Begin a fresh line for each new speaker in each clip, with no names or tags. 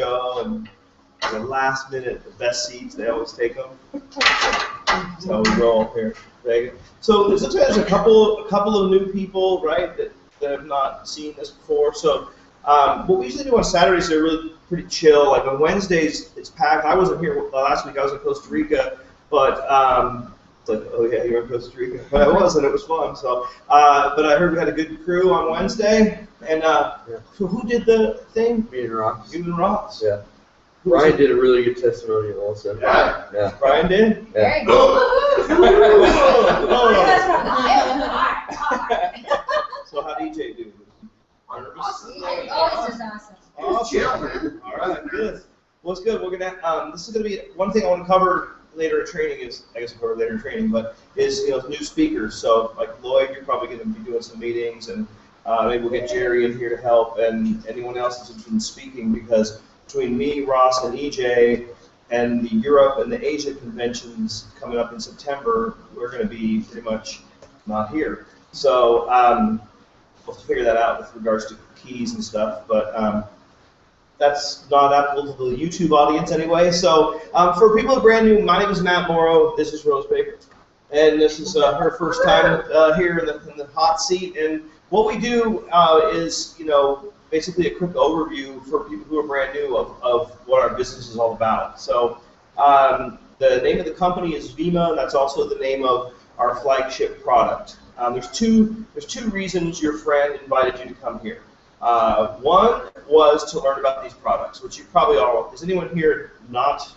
show, and the last minute, the best seats, they always take them. So we roll here, Vegas. So there's a couple of new people, right, that have not seen this before. So what we usually do on Saturdays, they're really pretty chill. Like on Wednesdays, it's packed. I wasn't here last week. I was in Costa Rica, but it's like, oh yeah, you're in Costa Rica. But I was, and it was fun. So, but I heard we had a good crew on Wednesday. And so who did the thing?
Me and Ross.
You and Ross.
Yeah. Brian did a really good testimonial also.
Yeah. Brian did?
Yeah.
Very good.
So how did EJ do?
Always is awesome.
Awesome. All right, good. Well, it's good. We're gonna. This is gonna be one thing I want to cover later in training. But is new speakers. So like Lloyd, you're probably gonna be doing some meetings, and maybe we'll get Jerry in here to help, and anyone else that's interested in speaking, because between me, Ross, and EJ, and the Europe and the Asia conventions coming up in September, we're going to be pretty much not here. So we'll have to figure that out with regards to keys and stuff. But that's not applicable to the YouTube audience anyway. So for people who are brand new, my name is Matt Morrow. This is Rose Baker. And this is her first time here in the hot seat. And what we do is, basically a quick overview for people who are brand new of what our business is all about. So the name of the company is Vima, and that's also the name of our flagship product. There's two reasons your friend invited you to come here. One was to learn about these products, which you probably all. Is anyone here not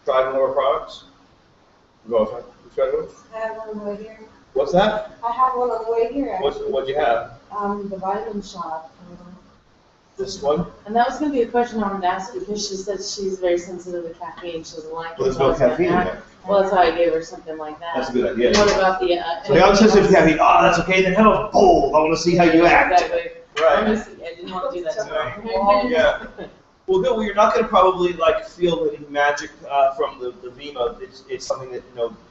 tried one of our products? Go ahead. You tried one?
I have one on the way here.
What's that?
I have one on the way here.
What'd you have?
The vitamin shot.
This one?
And that was going to be a question I wanted to ask you, because she said she's very sensitive to caffeine. She doesn't like it.
Well, there's no caffeine in there.
Well, that's why I gave her something like that.
That's a good idea.
What about the...
So the sensitive to caffeine. Oh, that's okay. Then have a bowl. I want to see how you act.
Exactly.
Right.
I didn't want to do that to her.
Yeah. Well, good. Well, you're not going to probably feel any magic from the Vima. It's something that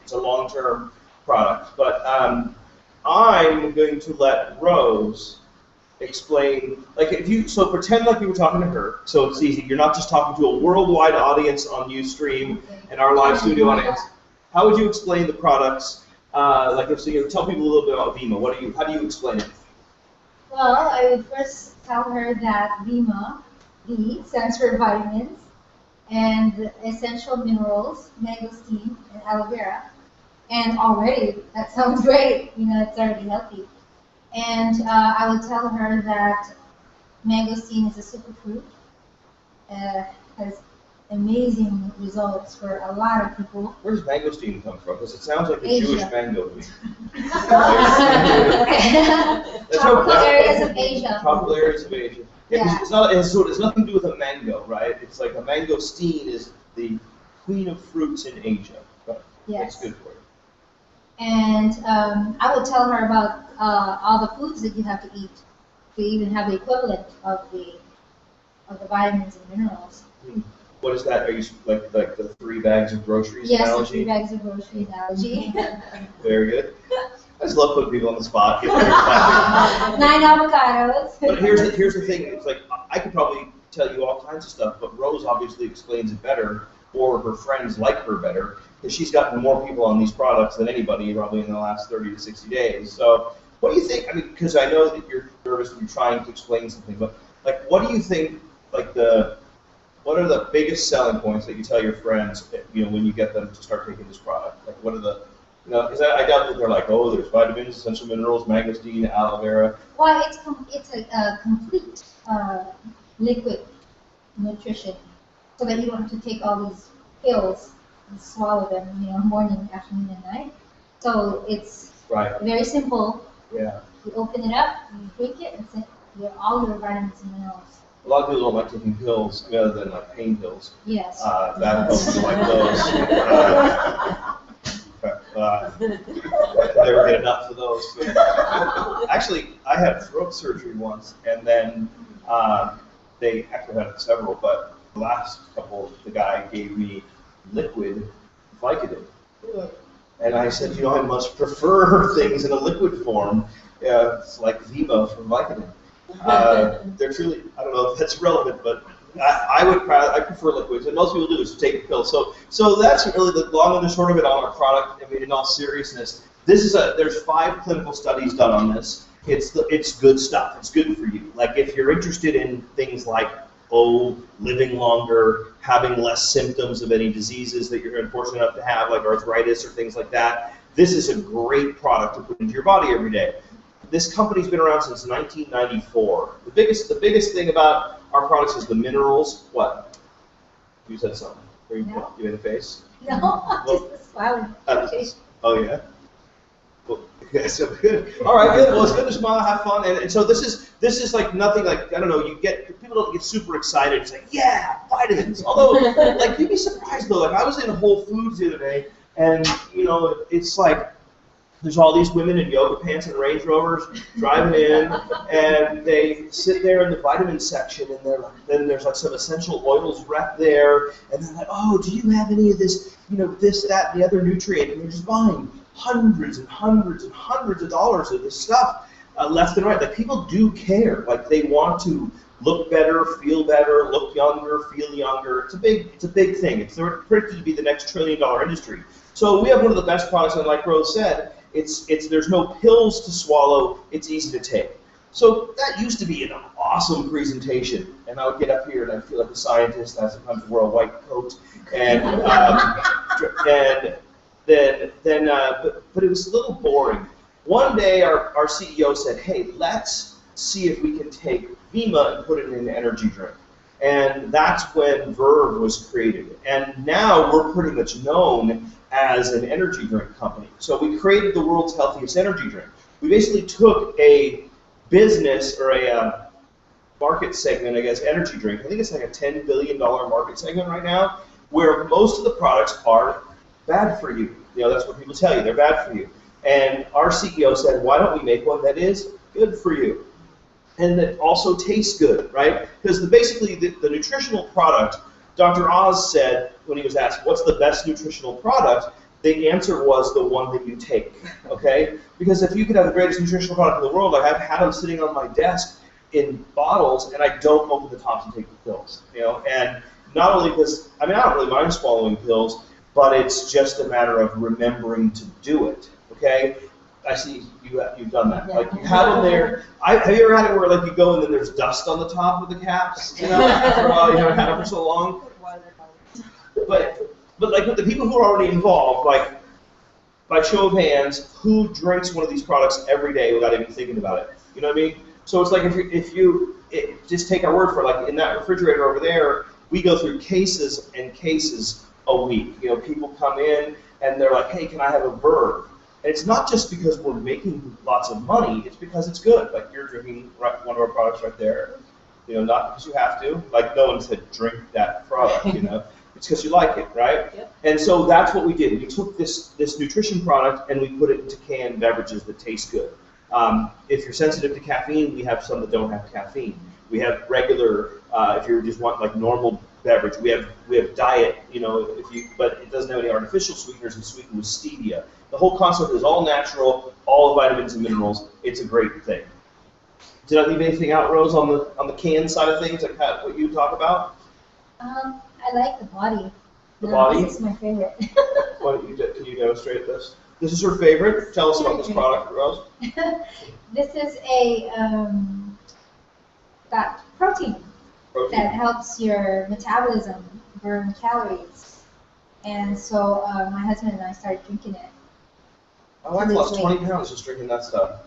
it's a long-term product. But I'm going to let Rose explain, so pretend like you were talking to her, so it's easy. You're not just talking to a worldwide audience on Ustream and our live studio audience. How would you explain the products? Tell people a little bit about Vima. How do you explain it?
Well, I would first tell her that Vima, V, stands for vitamins, and essential minerals, mangosteen, and aloe vera. And already, that sounds great. It's already healthy. And I would tell her that mangosteen is a superfood. Has amazing results for a lot of people.
Where does mangosteen come from? Because it sounds like a
Asia.
Jewish mango to me.
Tropical areas of Asia.
Tropical areas of Asia. Yeah, 'cause it has nothing to do with a mango, right? It's like a mangosteen is the queen of fruits in Asia. But
Yes.
It's good for you.
And I would tell her about all the foods that you have to eat to even have the equivalent of the vitamins and minerals.
What is that? Are you like the 3 bags of groceries
Yes,
analogy?
the 3 bags of grocery analogy.
Very good. I just love putting people on the spot.
9 avocados.
But here's the thing. It's like I could probably tell you all kinds of stuff, but Rose obviously explains it better, or her friends like her better, because she's gotten more people on these products than anybody probably in the last 30 to 60 days. So what do you think? I mean, because I know that you're nervous and you're trying to explain something, but what do you think? What are the biggest selling points that you tell your friends? When you get them to start taking this product, what are the because I doubt that they're like, oh, there's vitamins, essential minerals, mangosteen, aloe vera.
Well, it's a complete liquid nutrition, so that you don't have to take all these pills and swallow them, morning, afternoon, and night. So it's very simple.
Yeah.
You open it up, you drink it, and it's all your vitamins and minerals.
A lot of people don't like taking pills rather than pain pills.
Yes.
That helps them like those. Never get enough of those. Actually, I had throat surgery once, and then they actually had several, but the last couple, the guy gave me liquid Vicodin. And I said, I much prefer things in a liquid form. It's like Vima from Vicodin. They're truly, I don't know if that's relevant, but I prefer liquids, and most people do is take a pill. So that's really the long and the short of it on our product. I mean, in all seriousness, there's 5 clinical studies done on this. It's good stuff. It's good for you. Like if you're interested in things like living longer, having less symptoms of any diseases that you're unfortunate enough to have, like arthritis or things like that, this is a great product to put into your body every day. This company's been around since 1994. The biggest thing about our products is the minerals. What? You said something. You made a face?
No, I'm just smiling.
Oh yeah. Well, okay, so good. All right, good. Well, it's good to smile, have fun, and so this is like nothing like I don't know. People don't get super excited. It's like vitamins. Although like you'd be surprised though. Like I was in Whole Foods the other day, and it's like. There's all these women in yoga pants and Range Rovers driving in, and they sit there in the vitamin section, and then there's like some essential oils rep there, and they're like, oh, do you have any of this, this, that, and the other nutrient? And they're just buying hundreds and hundreds and hundreds of dollars of this stuff left and right. Like people do care. Like they want to look better, feel better, look younger, feel younger. It's a big thing. It's predicted to be the next $1 trillion industry. So we have one of the best products, and like Rose said, there's no pills to swallow, it's easy to take. So that used to be an awesome presentation, and I would get up here and I feel like a scientist. I sometimes wear a white coat, and but it was a little boring. One day our CEO said, hey, let's see if we can take Vima and put it in an energy drink. And that's when Verve was created. And now we're pretty much known as an energy drink company. So we created the world's healthiest energy drink. We basically took a business or a market segment, I guess, energy drink. I think it's like a $10 billion market segment right now, where most of the products are bad for you. That's what people tell you, they're bad for you. And our CEO said, why don't we make one that is good for you? And that also tastes good, right? Because basically the nutritional product, Dr. Oz said when he was asked, what's the best nutritional product? The answer was the one that you take, okay? Because if you could have the greatest nutritional product in the world, like I've had them sitting on my desk in bottles, and I don't open the tops and take the pills, And not only because, I don't really mind swallowing pills, but it's just a matter of remembering to do it, okay? I see you've done that. Like you have them there. Have you ever had it where like you go and then there's dust on the top of the caps? After a while, had them for so long. But like with the people who are already involved, like by show of hands, who drinks one of these products every day without even thinking about it? You know what I mean? So it's like if you just take our word for it, like in that refrigerator over there, we go through cases and cases a week. People come in and they're like, hey, can I have a Verve? And it's not just because we're making lots of money, it's because it's good. Like you're drinking one of our products right there, not because you have to. Like no one said drink that product, It's because you like it, right? Yep. And so that's what we did. We took this nutrition product and we put it into canned beverages that taste good. If you're sensitive to caffeine, we have some that don't have caffeine. We have regular, if you just want like normal beverage, we have diet, but it doesn't have any artificial sweeteners. It's sweetened with stevia. The whole concept is all natural, all vitamins and minerals. It's a great thing. Did I leave anything out, Rose, on the can side of things, like what you talk about?
I like the body.
The body?
This is my favorite.
Can you demonstrate this? This is her favorite. Tell us about this product, Rose.
This is got protein that helps your metabolism burn calories. And so my husband and I started drinking it.
My wife lost 20 pounds just drinking that stuff.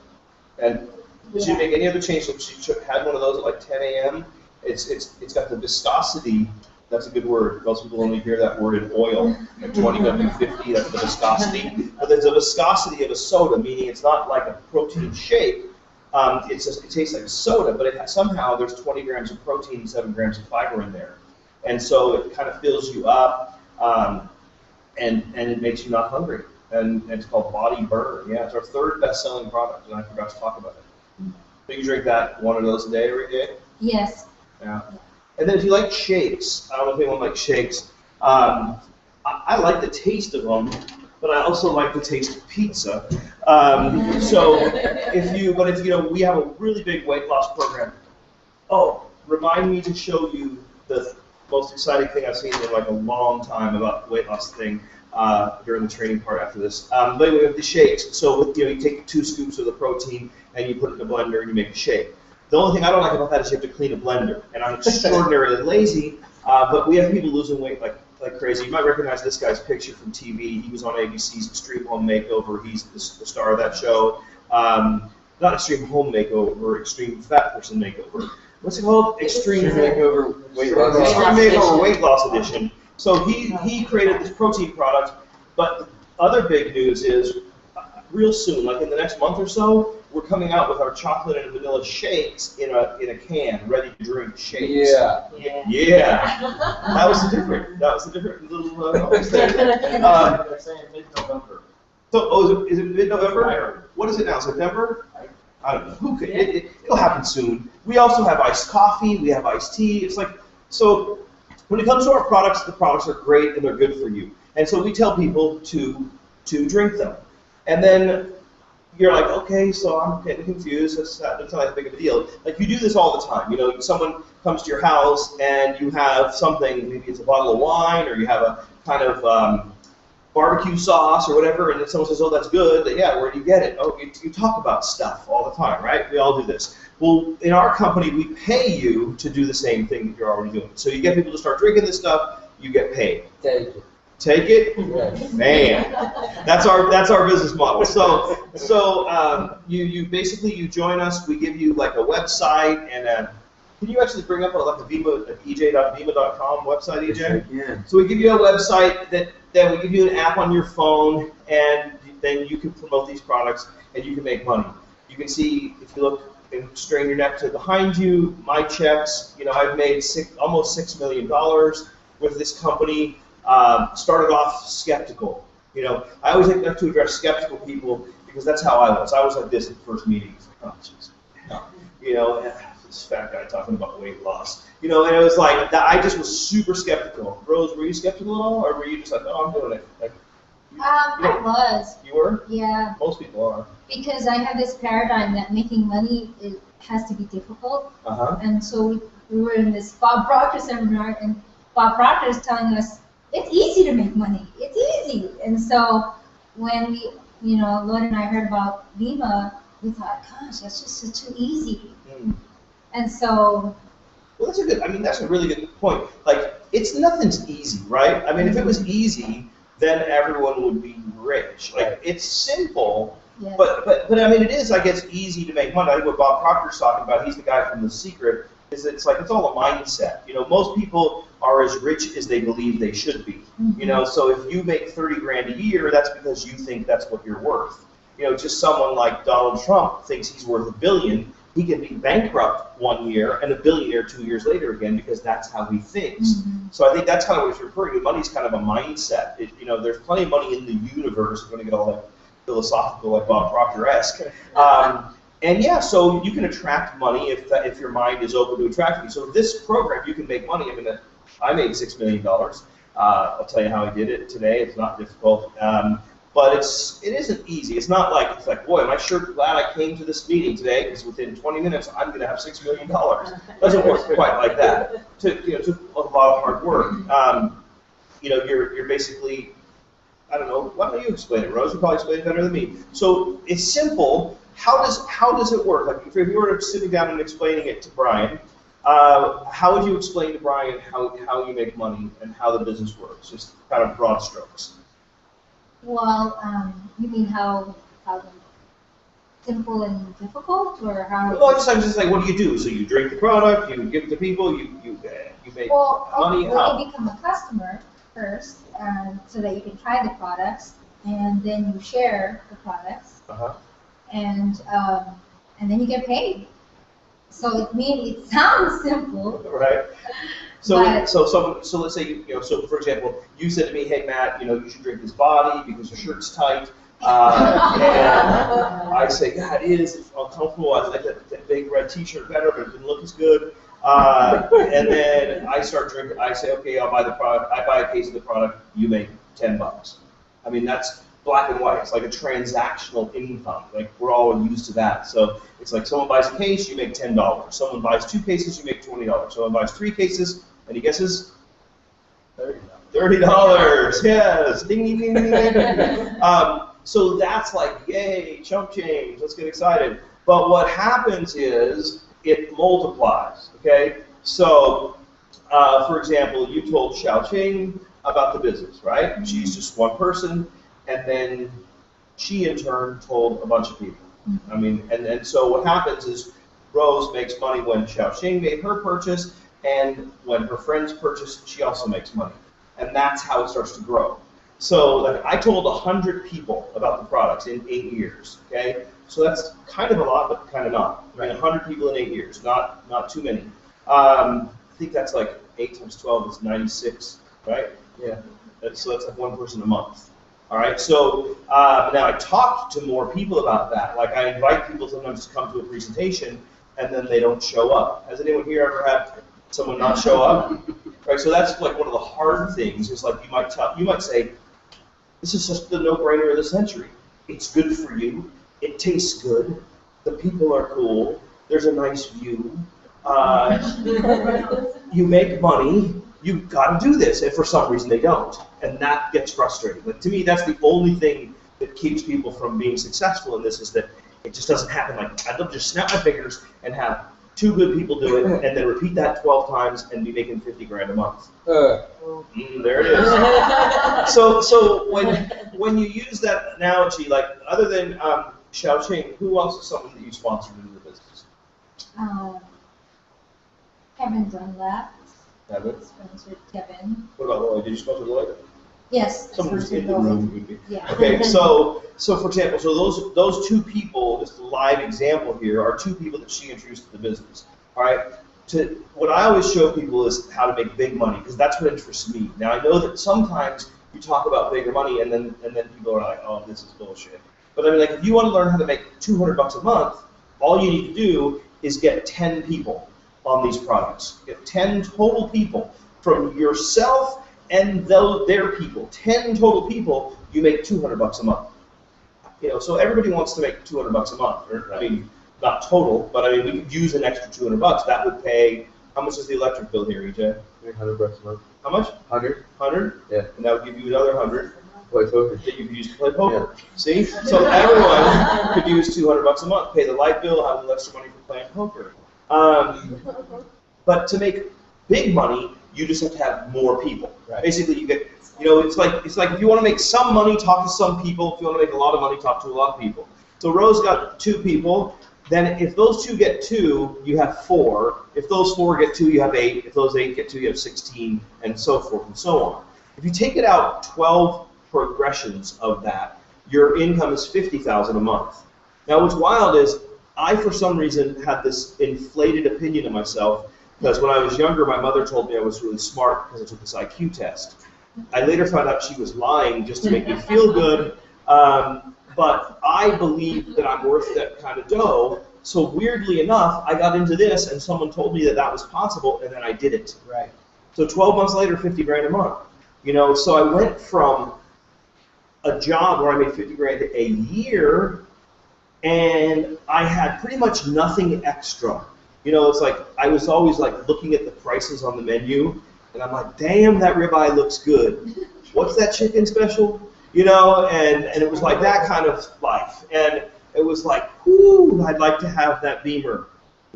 And she didn't make any other change. So she had one of those at like 10 a.m. It's got the viscosity. That's a good word. Most people only hear that word in oil. 20 up to 50, that's the viscosity. But there's a viscosity of a soda, meaning it's not like a protein shake. It tastes like soda, but somehow there's 20 grams of protein, 7 grams of fiber in there. And so it kind of fills you up, and it makes you not hungry. And it's called Body Burn. Yeah, it's our 3rd best-selling product, and I forgot to talk about it. So you drink that one of those a day every day?
Yes.
Yeah. And then if you like shakes, I don't know if anyone likes shakes. I like the taste of them, but I also like the taste of pizza. We have a really big weight loss program. Oh, remind me to show you the most exciting thing I've seen in like a long time about the weight loss thing during the training part after this. But anyway, we have the shakes. So you take 2 scoops of the protein and you put it in a blender and you make a shake. The only thing I don't like about that is you have to clean a blender, and I'm extraordinarily lazy. But we have people losing weight like crazy. You might recognize this guy's picture from TV. He was on ABC's Extreme Home Makeover. He's the star of that show. Not Extreme Home Makeover, Extreme Fat Person Makeover. What's it called? Extreme
Makeover Weight Loss.
Extreme Makeover Weight Loss Edition. So he created this protein product. But the other big news is, real soon, like in the next month or so, we're coming out with our chocolate and vanilla shakes in a can, ready to drink shakes.
Yeah.
That was the different little thing.
They're saying mid-November.
So, is it mid-November? What is it now, September? I don't know. Who could? It'll happen soon. We also have iced coffee. We have iced tea. It's like, so when it comes to our products, the products are great and they're good for you. And so we tell people to drink them. And then you're like, okay, so I'm getting confused. That's not that big of a deal. Like, you do this all the time. Someone comes to your house and you have something, maybe it's a bottle of wine or you have a kind of barbecue sauce or whatever, and then someone says, oh, that's good. Yeah, where do you get it? Oh, you talk about stuff all the time, right? We all do this. Well, in our company, we pay you to do the same thing that you're already doing. So you get people to start drinking this stuff, you get paid. Take it?
Yes.
Man, that's our business model. So you basically join us. We give you like a website, and can you actually bring up like a ej.vima.com website, EJ?
Yeah.
So we give you a website that we give you an app on your phone, and then you can promote these products and you can make money. You can see, if you look and strain your neck to behind you, my checks. I've made almost $6 million with this company. Started off skeptical. I always like to address skeptical people because that's how I was. I was like this at the first meetings. Oh, jeez. This fat guy talking about weight loss. And it was like, I just was super skeptical. Rose, were you skeptical at all? Or were you just like, oh, I'm doing it? Like,
I was.
You were?
Yeah.
Most people are.
Because I have this paradigm that making money has to be difficult.
Uh-huh.
And so we were in this Bob Proctor seminar, and Bob Proctor is telling us, it's easy to make money. It's easy. And so when we, Lloyd and I heard about Vima, we thought, gosh, that's just too easy.
Mm.
And so.
Well, that's a really good point. Like, nothing's easy, right? I mean, if it was easy, then everyone would be rich. Like, it's simple,
Yes.
but I mean, it is, I guess, easy to make money. I think what Bob Proctor's talking about, he's the guy from The Secret, is it's all a mindset. Most people are as rich as they believe they should be.
Mm-hmm.
So if you make 30 grand a year, that's because you think that's what you're worth. Just someone like Donald Trump thinks he's worth $1 billion. He can be bankrupt 1 year and a billionaire 2 years later again because that's how he thinks.
Mm-hmm.
So I think that's kind of what he's referring to. Money's kind of a mindset. There's plenty of money in the universe. We're going to get all that philosophical, like Bob Proctor-esque. And yeah, so you can attract money if your mind is open to attracting. So this program, you can make money. I mean, I made $6 million. I'll tell you how I did it today. It's not difficult. But it isn't easy. It's like, boy, am I sure glad I came to this meeting today, because within 20 minutes I'm going to have $6 million. Doesn't work quite like that. It took a lot of hard work. You're basically, I don't know. Why don't you explain it, Rose? You probably explain it better than me. So it's simple. How does it work? Like, if you were sitting down and explaining it to Brian, how would you explain to Brian how you make money and how the business works? Just kind of broad strokes.
Well, you mean how simple and difficult, or how?
Well, I'm just like, what do you do? So you drink the product, you give it to people, you make money.
Well, you become a customer first, so that you can try the products, and then you share the products,
Uh-huh.
and then you get paid. So it sounds simple,
Right. So
but-
so let's say so for example, you said to me, hey Matt, you should drink this body because your shirt's tight. And I say, God, it is. It's uncomfortable. I like that big red T-shirt better, but it didn't look as good. And then I start drinking. I say, okay, I'll buy the product. I buy a case of the product. You make $10. I mean, that's black and white. It's like a transactional income. Like, we're all used to that. So it's like someone buys a case, you make $10. Someone buys 2 cases, you make $20. Someone buys 3 cases, Any guesses?
$30.
$30. Yes. Ding, ding, ding, ding, ding. So that's like, yay, chump change. Let's get excited. But what happens is it multiplies. Okay. So, for example, you told Xiaoqing about the business, right? She's just one person, and then she in turn told a bunch of people. I mean, and so what happens is Rose makes money when Xiaoqing made her purchase, and when her friends purchase, she also makes money. And that's how it starts to grow. So like I told 100 people about the products in 8 years, okay? So that's kind of a lot, but kind of not. I mean, 100 people in 8 years, not too many. I think that's like 8 times 12 is 96, right?
Yeah.
So that's like one person a month. All right, so now I talked to more people about that. Like I invite people sometimes to come to a presentation, and then they don't show up. Has anyone here ever had someone not show up? Right, so that's like one of the hard things. Is like you might say, this is just the no-brainer of the century. It's good for you. It tastes good. The people are cool. There's a nice view. You make money. You've got to do this, and for some reason they don't, and that gets frustrating. Like to me, that's the only thing that keeps people from being successful in this is that it just doesn't happen. Like I'd love to just snap my fingers and have 2 good people do it, and then repeat that 12 times and be making 50 grand a month. There it is. So when you use that analogy, like other than Xiaoqing, who else is someone that you sponsored into the business?
Kevin Dunlap
Kevin.
sponsored Kevin.
What about Lloyd? Did you sponsor Lloyd?
Yes.
Someone who's in the
sponsored
room
Lloyd.
would be.
Yeah.
Okay, so for example, so those 2 people, just a live example here, are 2 people that she introduced to the business. All right. What I always show people is how to make big money because that's what interests me. Now I know that sometimes you talk about bigger money and then people are like, oh, this is bullshit. But I mean, like if you want to learn how to make $200 a month, all you need to do is get 10 people on these products. Get 10 total people from yourself and their people. 10 total people, you make $200 a month. You know, so everybody wants to make $200 a month. Or, I mean, not total, but I mean, we could use an extra $200. That would pay. How much is the electric bill here, EJ?
$100 a month.
How much?
100.
100.
Yeah.
And that would give you another 100
Play poker.
that you could use to play poker. See? So everyone could use $200 a month, pay the light bill, have a little extra money for playing poker. But to make big money, you just have to have more people.
Right.
Basically, you get, you know, it's like if you want to make some money, talk to some people. If you want to make a lot of money, talk to a lot of people. So Rose got 2 people. Then if those 2 get 2, you have 4. If those 4 get 2, you have 8. If those 8 get 2, you have 16, and so forth and so on. If you take it out 12 progressions of that, your income is $50,000 a month. Now what's wild is I, for some reason, had this inflated opinion of myself because when I was younger, my mother told me I was really smart because I took this IQ test. I later found out she was lying just to make me feel good, but I believe that I'm worth that kind of dough. So weirdly enough, I got into this, and someone told me that that was possible, and then I did it.
Right.
So 12 months later, 50 grand a month. You know, so I went from a job where I made 50 grand a year, and I had pretty much nothing extra. You know, it's like I was always like looking at the prices on the menu, and I'm like, damn, that ribeye looks good. What's that chicken special? You know, and it was like that kind of life. And it was like, whoo, I'd like to have that Beamer.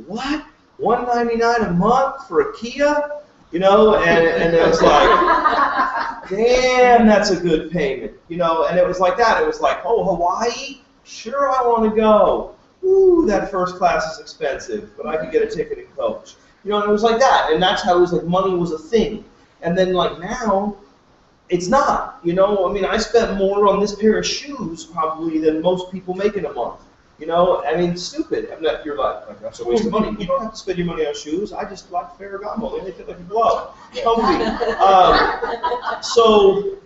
What? $199 a month for a Kia? You know, and it was like, damn, that's a good payment. You know, and it was like that. It was like, oh, Hawaii? Sure, I want to go. Ooh, that first class is expensive, but I could get a ticket and coach. You know, and it was like that. And that's how it was like money was a thing. And then like now, it's not. You know, I mean, I spent more on this pair of shoes probably than most people make in a month. You know, I mean, stupid. I mean, you're like, that's a waste of money. You don't have to spend your money on shoes. I just like Ferragamo. They fit like a glove. Comfy. So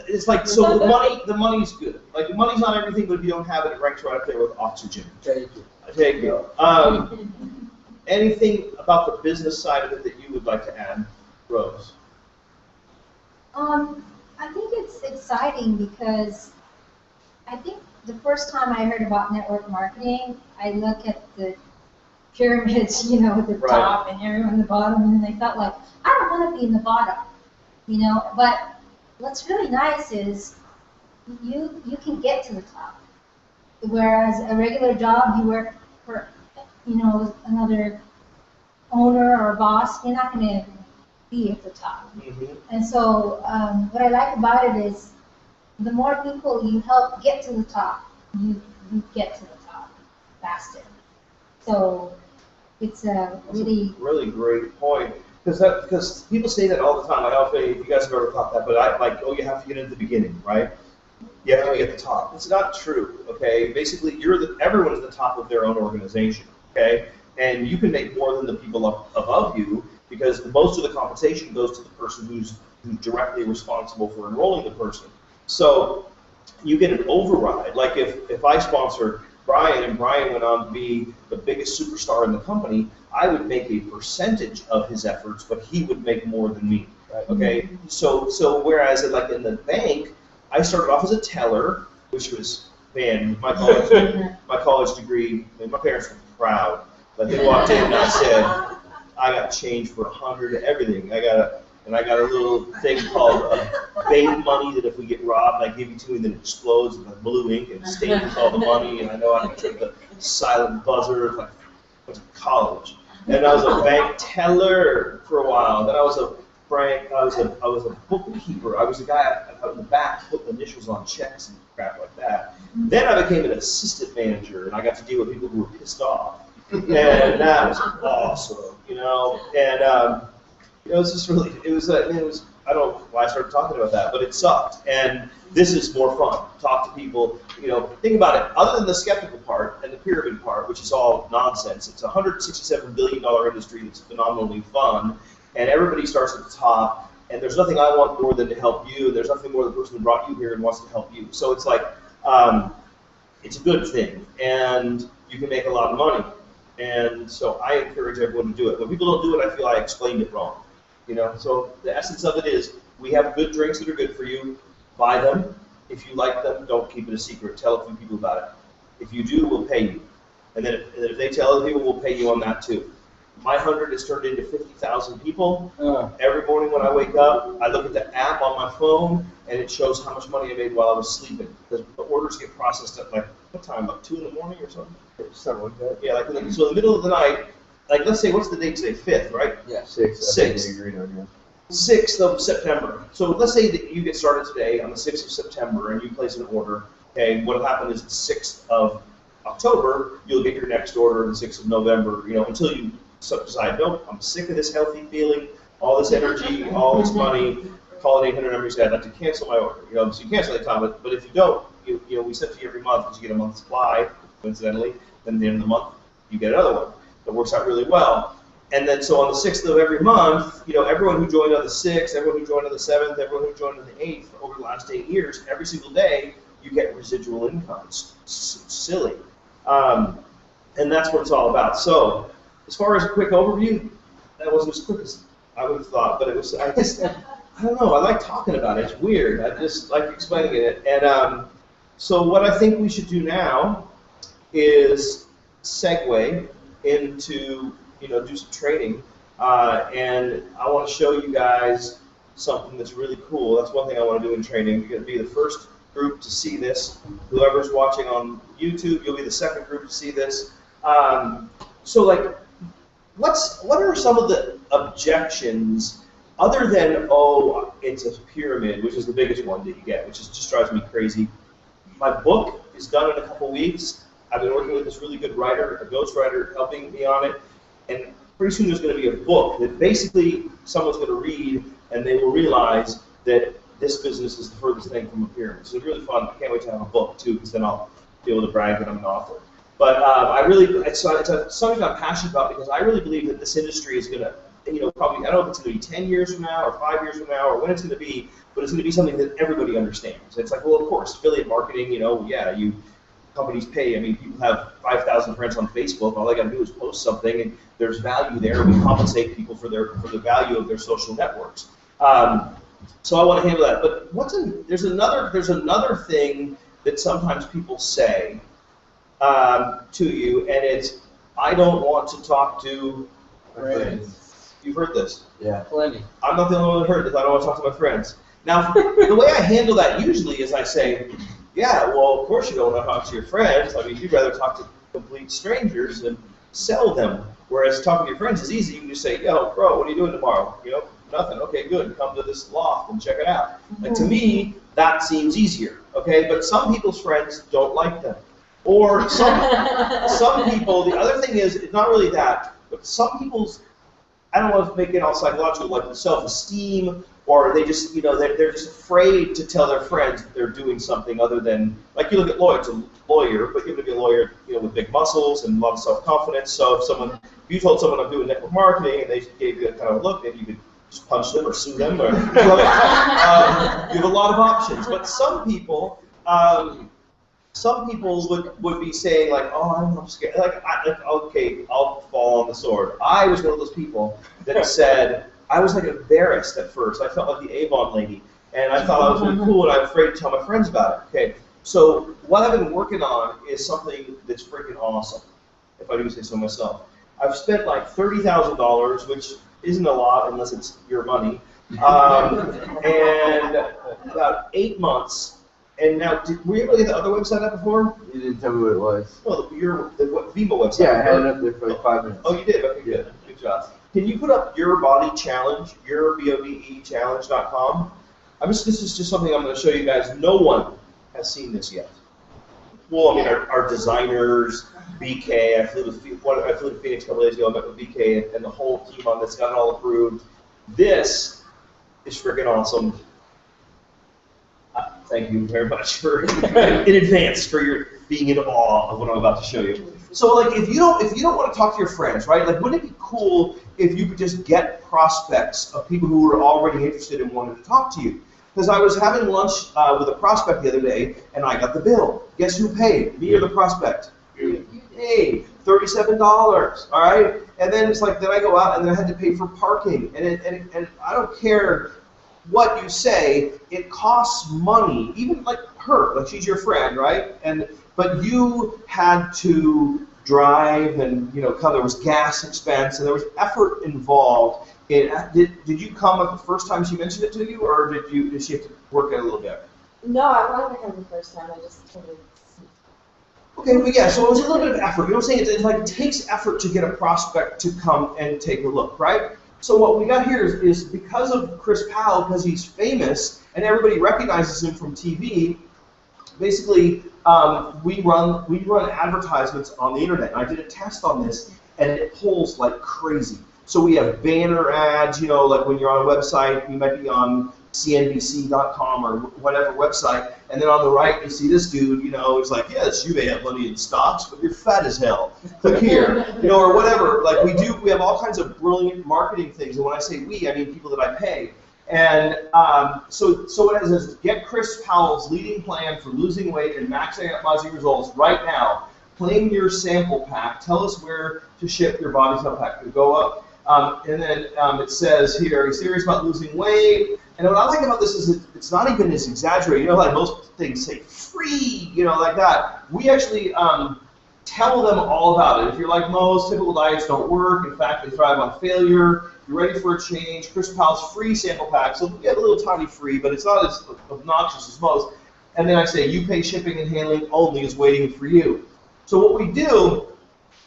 it's like, so the money's good. Like, the money's not everything, but if you don't have it, it ranks right up there with oxygen.
Thank you.
Thank you. Anything about the business side of it that you would like to add, Rose?
I think it's exciting because I think the first time I heard about network marketing, I look at the pyramids, you know, at the
Right.
top and everyone at the bottom, and they felt like, I don't want to be in the bottom, you know. But what's really nice is you can get to the top. Whereas a regular job, you work for, you know, another owner or boss, you're not going to be at the top.
Mhm.
And so what I like about it is the more people you help get to the top, you get to the top faster. So it's a really,
Really great point. Because people say that all the time. I don't know if you guys have ever thought that, but I like, oh, you have to get into the beginning, right? You have to be at the top. It's not true, okay? Basically, everyone is the top of their own organization, okay? And you can make more than the people up above you because most of the compensation goes to the person who's directly responsible for enrolling the person. So you get an override. Like if I sponsor Brian and Brian went on to be the biggest superstar in the company, I would make a percentage of his efforts, but he would make more than me. Okay? So whereas like in the bank, I started off as a teller, which was, man, my college degree, I mean, my parents were proud. But they walked in and I said, I got change for 100 everything. I got a little thing called bail money that if we get robbed, I give you to me, then it explodes with like blue ink and stains all the money, and I know I can take the silent buzzer. It's like, I went to college. And I was a bank teller for a while. Then I was a bookkeeper. I was the guy out in the back putting initials on checks and crap like that. Then I became an assistant manager, and I got to deal with people who were pissed off. And that was awesome, you know. And it was just really, it was, I don't know why I started talking about that, but it sucked. And this is more fun. Talk to people, you know, think about it. Other than the skeptical part and the pyramid part, which is all nonsense, it's a $167 billion industry that's phenomenally fun, and everybody starts at the top, and there's nothing I want more than to help you, and there's nothing more than the person who brought you here and wants to help you. So it's like, it's a good thing, and you can make a lot of money. And so I encourage everyone to do it. When people don't do it, I feel I explained it wrong. You know, so the essence of it is we have good drinks that are good for you. Buy them. If you like them, don't keep it a secret. Tell a few people about it. If you do, we'll pay you. And then if they tell other people, we'll pay you on that too. My 100 has turned into 50,000 people. Every morning when I wake up, I look at the app on my phone, and it shows how much money I made while I was sleeping. Because the orders get processed at like, what time, like 2 in the morning or something?
Something like that.
Yeah, so in the middle of the night, like let's say, what's the date today? 5th, right?
Yeah, 6.
6th. 6th of September. So let's say that you get started today on the 6th of September and you place an order. Okay, what'll happen is the 6th of October, you'll get your next order, the 6th of November, you know, until you decide, nope, I'm sick of this healthy feeling, all this energy, all this money, call an 800 number, you say, I'd like to cancel my order. You know, so you cancel that time, but if you don't, you know, we send to you every month because you get a month's supply, coincidentally, then at the end of the month, you get another one. That works out really well. And then so on the 6th of every month, you know, everyone who joined on the 6th, everyone who joined on the 7th, everyone who joined on the 8th, over the last 8 years, every single day, you get residual income. It's silly. And that's what it's all about. So as far as a quick overview, that wasn't as quick as I would have thought, but it was, I don't know, I like talking about it. It's weird. I just like explaining it. And so what I think we should do now is segue into, you know, do some training. And I want to show you guys something that's really cool. That's one thing I want to do in training. You're going to be the first group to see this. Whoever's watching on YouTube, you'll be the second group to see this. So like, what are some of the objections other than, oh, it's a pyramid, which is the biggest one that you get, which is just drives me crazy. My book is done in a couple weeks. I've been working with this really good writer, a ghostwriter, helping me on it. And pretty soon there's going to be a book that basically someone's going to read, and they will realize that this business is the furthest thing from a pyramid. So it's really fun. I can't wait to have a book too, because then I'll be able to brag that I'm an author. But it's something I'm passionate about because I really believe that this industry is going to, you know, probably, I don't know if it's going to be 10 years from now or 5 years from now or when it's going to be, but it's going to be something that everybody understands. It's like, well, of course, affiliate marketing, you know, yeah, companies pay. I mean, people have 5,000 friends on Facebook. All they got to do is post something, and there's value there. We compensate people for the value of their social networks. So I want to handle that. But there's another thing that sometimes people say to you, and it's, I don't want to talk to
Friends.
You've heard this.
Yeah. Plenty.
I'm not the only one that heard this. I don't want to talk to my friends. Now, the way I handle that usually is I say, yeah, well, of course you don't want to talk to your friends. I mean, you'd rather talk to complete strangers than sell them. Whereas talking to your friends is easy. You can just say, yo, bro, what are you doing tomorrow? You know, nothing. Okay, good. Come to this loft and check it out. Like, to me, that seems easier. Okay, but some people's friends don't like them. Or some people, the other thing is, it's not really that, but some people's, I don't want to make it all psychological, like the self-esteem, or they just, you know, they're just afraid to tell their friends that they're doing something other than, like you look at Lloyd's a lawyer, but you're going to be a lawyer, you know, with big muscles and a lot of self-confidence. So if you told someone I'm doing network marketing and they gave you a kind of a look, maybe you could just punch them or sue them, or you have a lot of options. But some people would be saying like, oh, I'm scared. Like, okay, I'll fall on the sword. I was one of those people that said, I was like embarrassed at first. I felt like the Avon lady, and I thought I was really cool, and I'm afraid to tell my friends about it. Okay, so what I've been working on is something that's freaking awesome, if I do say so myself. I've spent like $30,000, which isn't a lot unless it's your money, and about 8 months. And now, were you able to get the other website up before?
You didn't tell me what it was.
Well, the Vimo website.
Yeah, I had it up there for like 5 minutes.
Oh, you did? Okay, good. Good job. Can you put up Your Body Challenge, yourbodechallenge.com? This is just something I'm going to show you guys. No one has seen this yet. Well, I mean, our designers, BK, I flew to Phoenix a couple days ago. I met with BK and the whole team on this, got it all approved. This is freaking awesome. Thank you very much for in advance for your being in awe of what I'm about to show you. So, like, if you don't want to talk to your friends, right? Like, wouldn't it be cool if you could just get prospects of people who are already interested and wanted to talk to you? Because I was having lunch with a prospect the other day, and I got the bill. Guess who paid? Me or the prospect? You paid $37. All right, and then it's like, then I go out and then I had to pay for parking, and I don't care what you say, it costs money. Even like her, like she's your friend, right? But you had to drive, and you know, there was gas expense, and there was effort involved. Did you come up the first time she mentioned it to you, or did she have to work it a little bit?
No, I wanted to come the first time. I just couldn't.
Okay, well, yeah, so it was a little bit of effort. You know what I'm saying? It takes effort to get a prospect to come and take a look, right? So what we got here is because of Chris Powell, because he's famous and everybody recognizes him from TV. Basically, we run advertisements on the internet. And I did a test on this, and it pulls like crazy. So we have banner ads, you know, like when you're on a website, you might be on CNBC.com or whatever website, and then on the right you see this dude, you know, it's like, yes, you may have money in stocks, but you're fat as hell. Click here, you know, or whatever. Like we have all kinds of brilliant marketing things, and when I say we, I mean people that I pay. And so what it is get Chris Powell's leading plan for losing weight and maximizing results right now. Claim your sample pack. Tell us where to ship your body sample pack. Go up. And then it says here, he's serious about losing weight. And what I like about this is it's not even as exaggerated. You know, like most things say free, you know, like that. We actually tell them all about it. If you're like most, typical diets don't work. In fact, they thrive on failure. You're ready for a change. Chris Powell's free sample pack. So we have a little tiny free, but it's not as obnoxious as most. And then I say, you pay shipping and handling only is waiting for you. So what we do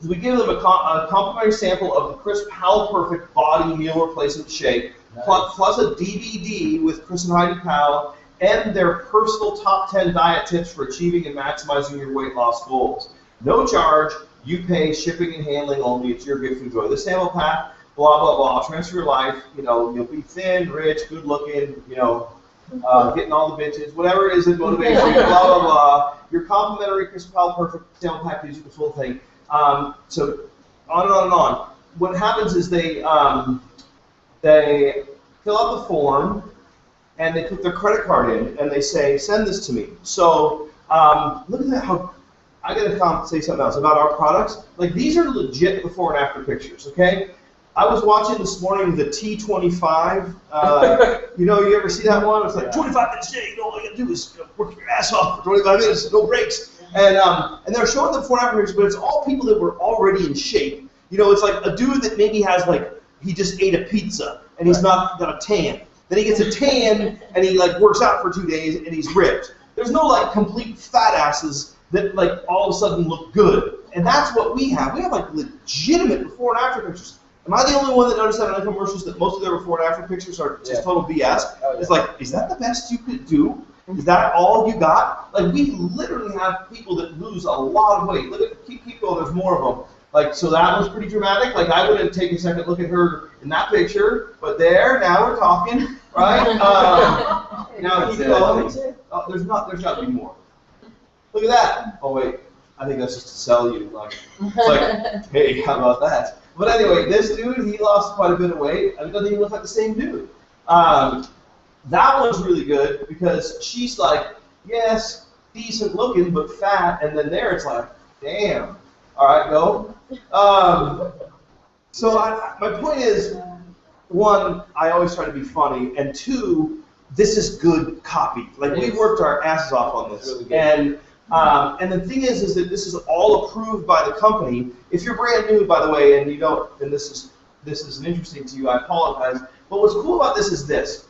is we give them a complimentary sample of the Chris Powell Perfect Body Meal Replacement Shake, nice. plus a DVD with Chris and Heidi Powell, and their personal top 10 diet tips for achieving and maximizing your weight loss goals. No charge, you pay shipping and handling only, it's your gift to enjoy. The sample pack, blah, blah, blah, transfer your life, you know, you'll be thin, rich, good looking, you know, getting all the bitches, whatever it is that motivates you, blah, blah, blah. Your complimentary Chris Powell Perfect sample pack gives you the full thing. So on and on and on. What happens is they fill out the form and they put their credit card in and they say, send this to me. So look at that, how I gotta say something else about our products. Like these are legit before and after pictures, okay? I was watching this morning the T25. You know, you ever see that one? It's like 25 minutes a day. You know, all you gotta do is work your ass off for 25 minutes, no breaks. And they're showing the before and after pictures, but it's all people that were already in shape. You know, it's like a dude that maybe has like, he just ate a pizza and he's not got a tan. Then he gets a tan and he like works out for 2 days and he's ripped. There's no like complete fat asses that like all of a sudden look good. And that's what we have. We have like legitimate before and after pictures. Am I the only one that noticed that in commercials that most of their before and after pictures are just total BS?
Oh, yeah.
It's like, is that the best you could do? Is that all you got? Like, we literally have people that lose a lot of weight. Look at, keep going, there's more of them. Like, so that was pretty dramatic. Like, I wouldn't take a second look at her in that picture, but there, now we're talking, right? Now keep going. Oh, there's got to be more. Look at that. Oh, wait, I think that's just to sell you. Like, it's like, hey, how about that? But anyway, this dude, he lost quite a bit of weight. I mean, doesn't even look like the same dude. That one's really good because she's like, yes, decent looking, but fat. And then there it's like, damn. All right, go. So my point is, one, I always try to be funny. And two, this is good copy. Like, we worked our asses off on this.
Really good.
And the thing is that this is all approved by the company. If you're brand new, by the way, and you don't, and this is interesting to you, I apologize. But what's cool about this is this.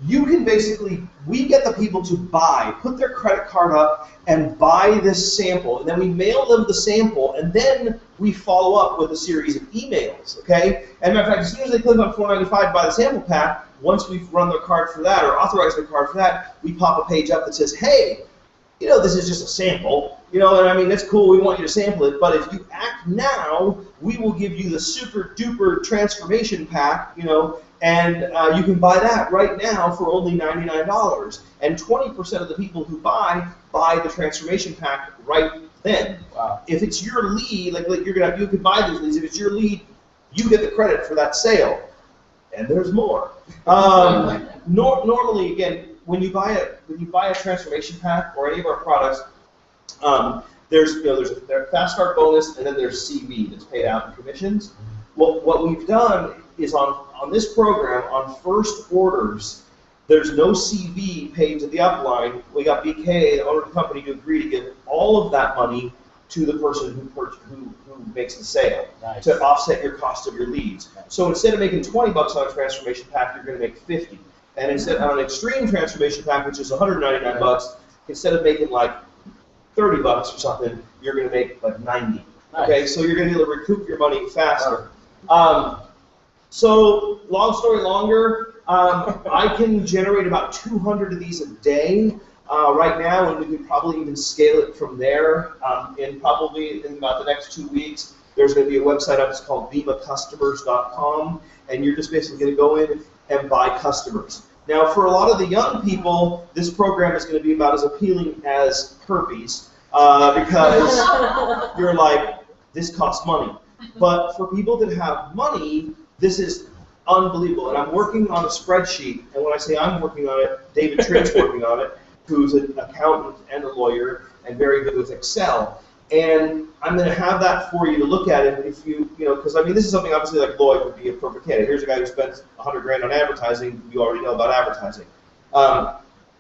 You can basically, we get the people to buy, put their credit card up and buy this sample, and then we mail them the sample, and then we follow up with a series of emails, okay? And matter of fact, as soon as they click on $4.95 to buy the sample pack, once we've run their card for that or authorized their card for that, we pop a page up that says, hey, you know, this is just a sample, you know, and I mean, it's cool, we want you to sample it, but if you act now, we will give you the super duper transformation pack, you know, and you can buy that right now for only $99. And 20% of the people who buy the transformation pack right then.
Wow.
If it's your lead, like you can buy these leads. If it's your lead, you get the credit for that sale. And there's more. Normally, again, when you buy a transformation pack or any of our products, there's a fast start bonus, and then there's CV that's paid out in commissions. What we've done is on this program, on first orders, there's no CV paid to the upline. We got BK, the owner of the company, to agree to give all of that money to the person who makes the sale,
Nice.
to offset your cost of your leads. So instead of making $20 on a transformation pack, you're going to make 50. And instead on an extreme transformation pack, which is $199, instead of making like $30 or something, you're going to make like 90.
Nice.
Okay, so you're going to be able to recoup your money faster. So long story longer, I can generate about 200 of these a day right now, and we could probably even scale it from there. In about the next 2 weeks, there's going to be a website up. It's called vimacustomers.com, and you're just basically going to go in and buy customers. Now, for a lot of the young people, this program is going to be about as appealing as herpes, because you're like, this costs money. But for people that have money, this is unbelievable. And I'm working on a spreadsheet, and when I say I'm working on it, David Tritt's working on it, who's an accountant and a lawyer and very good with Excel. And I'm going to have that for you to look at it if you know, because I mean, this is something obviously like Lloyd would be a perfect candidate. Here's a guy who spends $100 grand on advertising. You already know about advertising.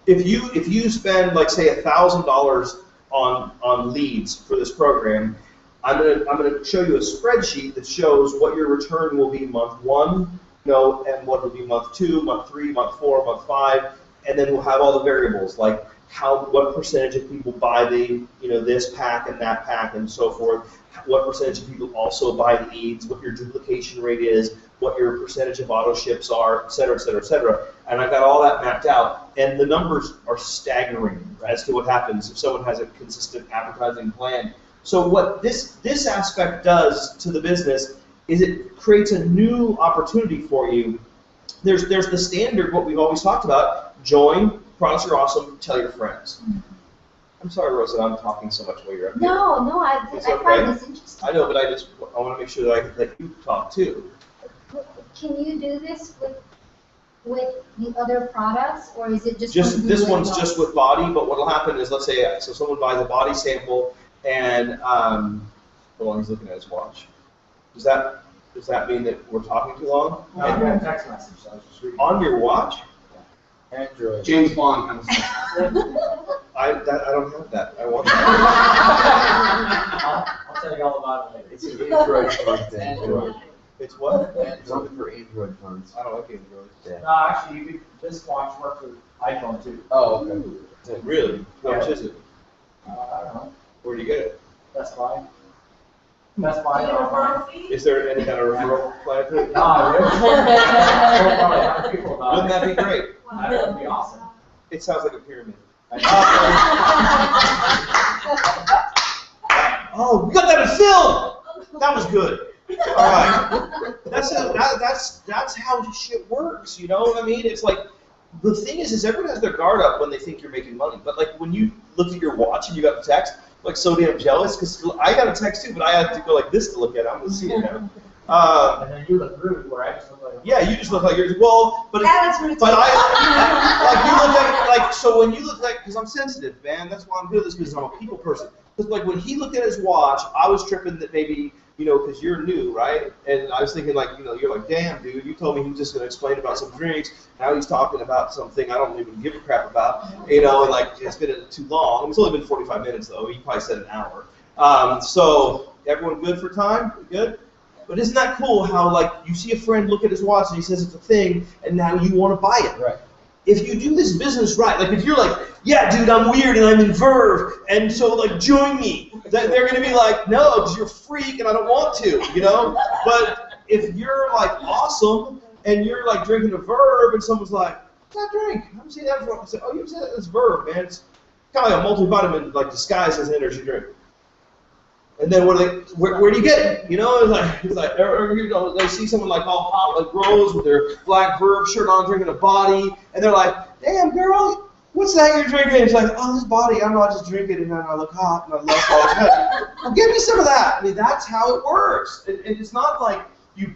If you spend like say $1,000 on leads for this program, I'm gonna show you a spreadsheet that shows what your return will be month 1, you know, and what will be month 2, month 3, month 4, month 5, and then we'll have all the variables like what percentage of people buy this pack and that pack and so forth. What percentage of people also buy leads? What your duplication rate is? What your percentage of auto ships are, et cetera, et cetera, et cetera. And I've got all that mapped out, and the numbers are staggering as to what happens if someone has a consistent advertising plan. So what this aspect does to the business is it creates a new opportunity for you. There's the standard, what we've always talked about: join, products are awesome, tell your friends. I'm sorry, Rosa, I'm talking so much while you're up here.
No, I
It's
find
okay.
this interesting.
I know, but I want to make sure that I can let you talk too.
Can you do this with the other products, or is it just going to be
This
with
one's
those?
just with body, but what'll happen is, let's say, so someone buys a body sample, and hold on, he's looking at his watch. Does that mean that we're talking too long?
No, I got a text message, so I was just reading.
On your watch?
Android.
James Bond kind of stuff.
I don't have that. I want that.
I'll tell you all about it later.
It's an Android phone thing.
Android.
It's what?
It's something for Android phones.
I don't like Android.
Yeah.
No, actually, this watch works with iPhone too.
Oh, okay.
Really? How much is it?
I don't know.
Where do you get it?
Best Buy. Best Buy.
Do you get a referral fee?
Is there any kind of referral plan to it?
No, really? Probably 100 people about
Wouldn't
it.
that be great?
That would be awesome.
It sounds like a pyramid. Oh, we got that in film! That was good. All right. That's how shit works, you know what I mean? It's like, the thing is everyone has their guard up when they think you're making money. But like when you look at your watch and you got the text, I'm like so damn jealous because I got a text too, but I had to go like this to look at it. I'm gonna see it now.
And then you look rude, where I just look like.
Yeah, you just look like you're well, but
That was
but like you look like so when you look like because I'm sensitive, man. That's why I'm good at this because I'm a people person. Because like when he looked at his watch, I was tripping that maybe. You know, because you're new, right? And I was thinking, like, you know, you're like, damn, dude, you told me he was just going to explain about some drinks. Now he's talking about something I don't even give a crap about. You know, and like, it's been too long. It's only been 45 minutes, though. He probably said an hour. So, everyone good for time? Good? But isn't that cool how, like, you see a friend look at his watch and he says it's a thing, and now you want to buy it?
Right.
If you do this business right, like if you're like, yeah, dude, I'm weird and I'm in Verve, and so like join me, they're gonna be like, no, because you're a freak and I don't want to, you know. But if you're like awesome and you're like drinking a Verve and someone's like, what's that drink? I haven't seen that before. I said, oh, you said it's Verve, man. It's kind of like a multivitamin, like disguised as an energy drink. And then what do they? Where do you get it? You know, it's like or, you know, they see someone like all hot like Rose with their black Verve shirt on, drinking a body, and they're like, "Damn, girl, what's that you're drinking?" And it's like, "Oh, this body. I don't know. I just drink it, and then I look hot, and I love college." Well, give me some of that. I mean, that's how it works. It's not like you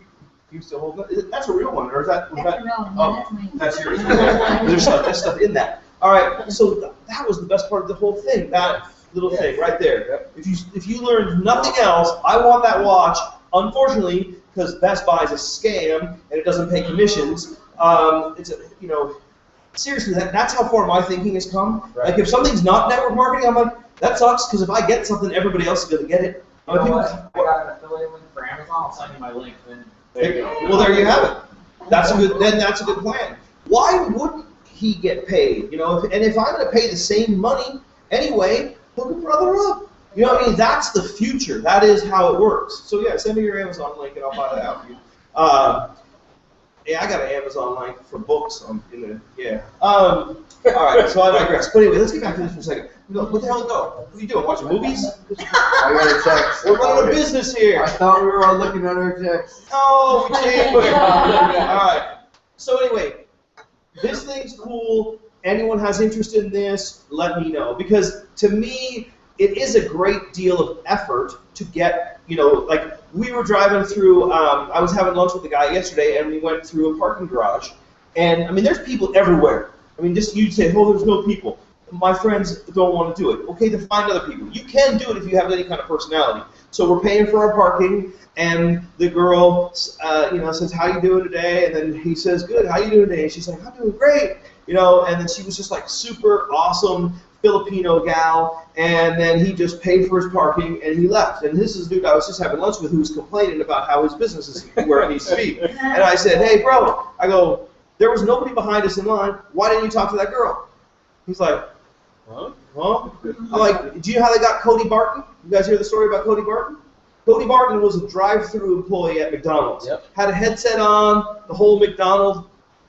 still hold that. That's a real one, or is that?
That's a real one.
Oh,
That's mine.
that's yours. There's stuff in that. All right. So that was the best part of the whole thing. That little thing right there. If you learned nothing else, I want that watch. Unfortunately, because Best Buy is a scam and it doesn't pay commissions. It's a seriously that's how far my thinking has come.
Right.
Like if something's not network marketing, I'm like that sucks because if I get something, everybody else is gonna get it.
You know what? I got an affiliate link for Amazon. I'll send you my link. Then there you go.
Well, there you have it. That's a good plan. Why wouldn't he get paid? You know, if I'm gonna pay the same money anyway. Hook a brother up. You know what I mean? That's the future. That is how it works. So yeah, send me your Amazon link and I'll buy that out for you. Yeah, I got an Amazon link for books. All right, so I digress. But anyway, let's get back to this for a second. What the hell go? What are you doing? Watching movies?
I got a text.
We're running a business here.
I thought we were all looking at our texts.
Oh, we changed. All right. So anyway, this thing's cool. Anyone has interest in this, let me know. Because to me, it is a great deal of effort to get, you know, like we were driving through, I was having lunch with a guy yesterday and we went through a parking garage. And I mean, there's people everywhere. I mean, just you'd say, oh, there's no people. My friends don't want to do it. Okay, then find other people. You can do it if you have any kind of personality. So we're paying for our parking, and the girl, says, "How you doing today?" And then he says, "Good. How you doing today?" And she's like, "I'm doing great." You know, and then she was just like super awesome Filipino gal, and then he just paid for his parking and he left. And this is a dude I was just having lunch with who was complaining about how his business is where it needs to be. And I said, "Hey, bro," I go, "there was nobody behind us in line. Why didn't you talk to that girl?" He's like, "Huh? I'm like, "Do you know how they got Cody Barton? You guys hear the story about Cody Barton? Cody Barton was a drive-through employee at McDonald's.
Yep.
Had a headset on, the whole McDonald's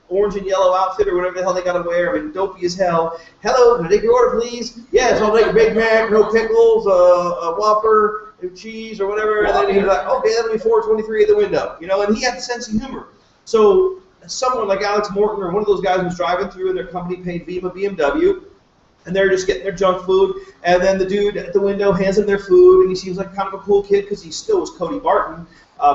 orange and yellow outfit or whatever the hell they got to wear. I mean, dopey as hell. Hello, can I take your order, please? Yes, I'll take a Big Mac, no pickles, a Whopper, and cheese or whatever." And then he's like, "Okay, that'll be $4.23 at the window." You know, and he had the sense of humor. So someone like Alex Morton or one of those guys was driving through and their company paid Viva BMW. And they're just getting their junk food, and then the dude at the window hands them their food, and he seems like kind of a cool kid because he still was Cody Barton,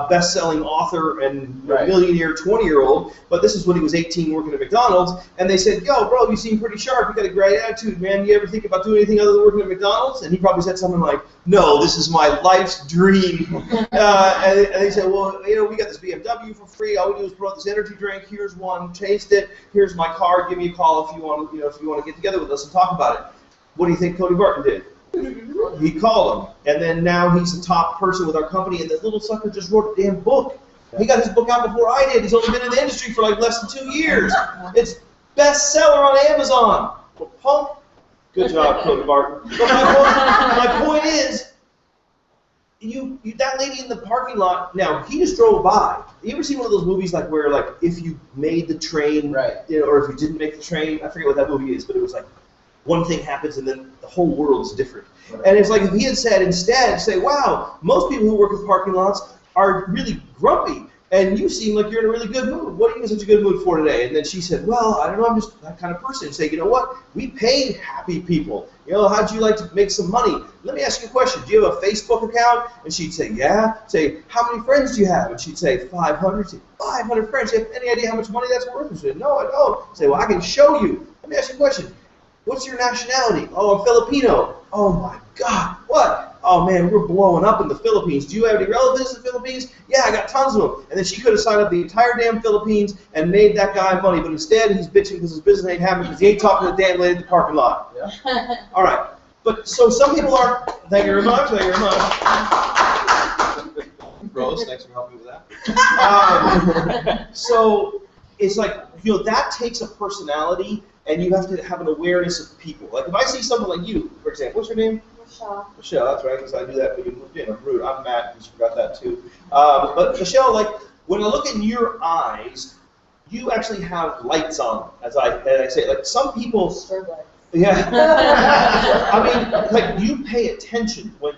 best-selling author and millionaire 20-year-old, but this is when he was 18 working at McDonald's, and they said, "Yo, bro, you seem pretty sharp, you got a great attitude, man, you ever think about doing anything other than working at McDonald's?" And he probably said something like, "No, this is my life's dream." And they said, "Well, you know, we got this BMW for free, all we do is put out this energy drink, here's one, taste it, here's my card, give me a call if you want to get together with us and talk about it." What do you think Cody Barton did? He called him, and then now he's a top person with our company, and this little sucker just wrote a damn book. He got his book out before I did. He's only been in the industry for like less than 2 years. It's bestseller on Amazon. Well, punk. Good job, Cody Barton. But my point is, that lady in the parking lot. Now he just drove by. You ever seen one of those movies like where like if you made the train,
Right.
you know, or if you didn't make the train? I forget what that movie is, but it was like one thing happens and then the whole world is different.
Right.
And it's like if he had said instead, say, wow, most people who work with parking lots are really grumpy, and you seem like you're in a really good mood. What are you in such a good mood for today? And then she said, well, I don't know, I'm just that kind of person. Say, you know what? We pay happy people. You know, how'd you like to make some money? Let me ask you a question. Do you have a Facebook account? And she'd say, yeah. Say, how many friends do you have? And she'd say, 500. Say, 500 friends. Do you have any idea how much money that's worth? And she'd say, no, I don't. Say, well, I can show you. Let me ask you a question. What's your nationality? Oh, I'm Filipino. Oh my God, what? Oh man, we're blowing up in the Philippines. Do you have any relatives in the Philippines? Yeah, I got tons of them. And then she could have signed up the entire damn Philippines and made that guy money, but instead he's bitching because his business ain't happening because he ain't talking to the damn lady in the parking lot.
Yeah.
All right, but so some people are. Thank you very much. Thank you very much. Rose, thanks for helping me with that. So it's like, you know, that takes a personality. And you have to have an awareness of people. Like if I see someone like you, for example, what's your name?
Michelle.
Michelle, that's right, because I do that when you moved in. I'm rude. I'm Matt, just forgot that too. But Michelle, like when I look in your eyes, you actually have lights on, as I say. Like some people,
Strobe lights.
yeah. I mean, like you pay attention when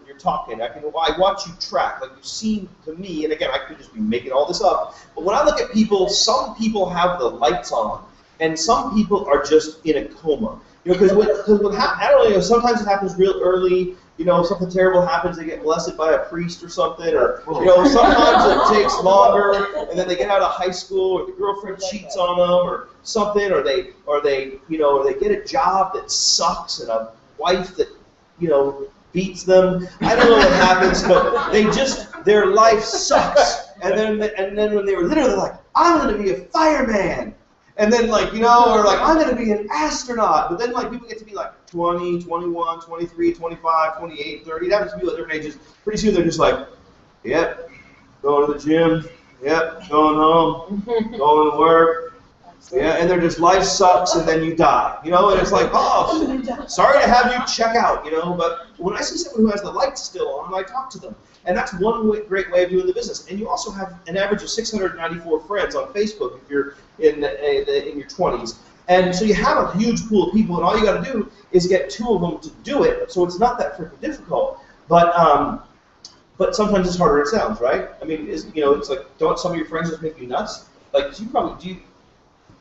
you're talking. I watch you track. Like you seem to me, and again, I could just be making all this up. But when I look at people, some people have the lights on. And some people are just in a coma. You know, because what happens, I don't know, sometimes it happens real early. You know, something terrible happens, they get blessed by a priest or something, or, you know, sometimes it takes longer, and then they get out of high school, or the girlfriend cheats on them, or something, or they get a job that sucks, and a wife that, you know, beats them. I don't know what happens, but their life sucks. And then when they were literally like, I'm going to be a fireman. And then, like, you know, or like, I'm going to be an astronaut. But then, like, people get to be like 20, 21, 23, 25, 28, 30. That happens to be at different ages. Pretty soon they're just like, yep, going to the gym. Yep, going home. Going to work. Yeah, and they're just, life sucks, and then you die. You know, and it's like, oh, sorry to have you check out, you know. But when I see someone who has the lights still on, I talk to them. And that's one great way of doing the business. And you also have an average of 694 friends on Facebook if you're in your 20s. And so you have a huge pool of people, and all you got to do is get 2 of them to do it. So it's not that freaking difficult. But sometimes it's harder than it sounds, right? I mean, it's like, don't some of your friends just make you nuts? Like,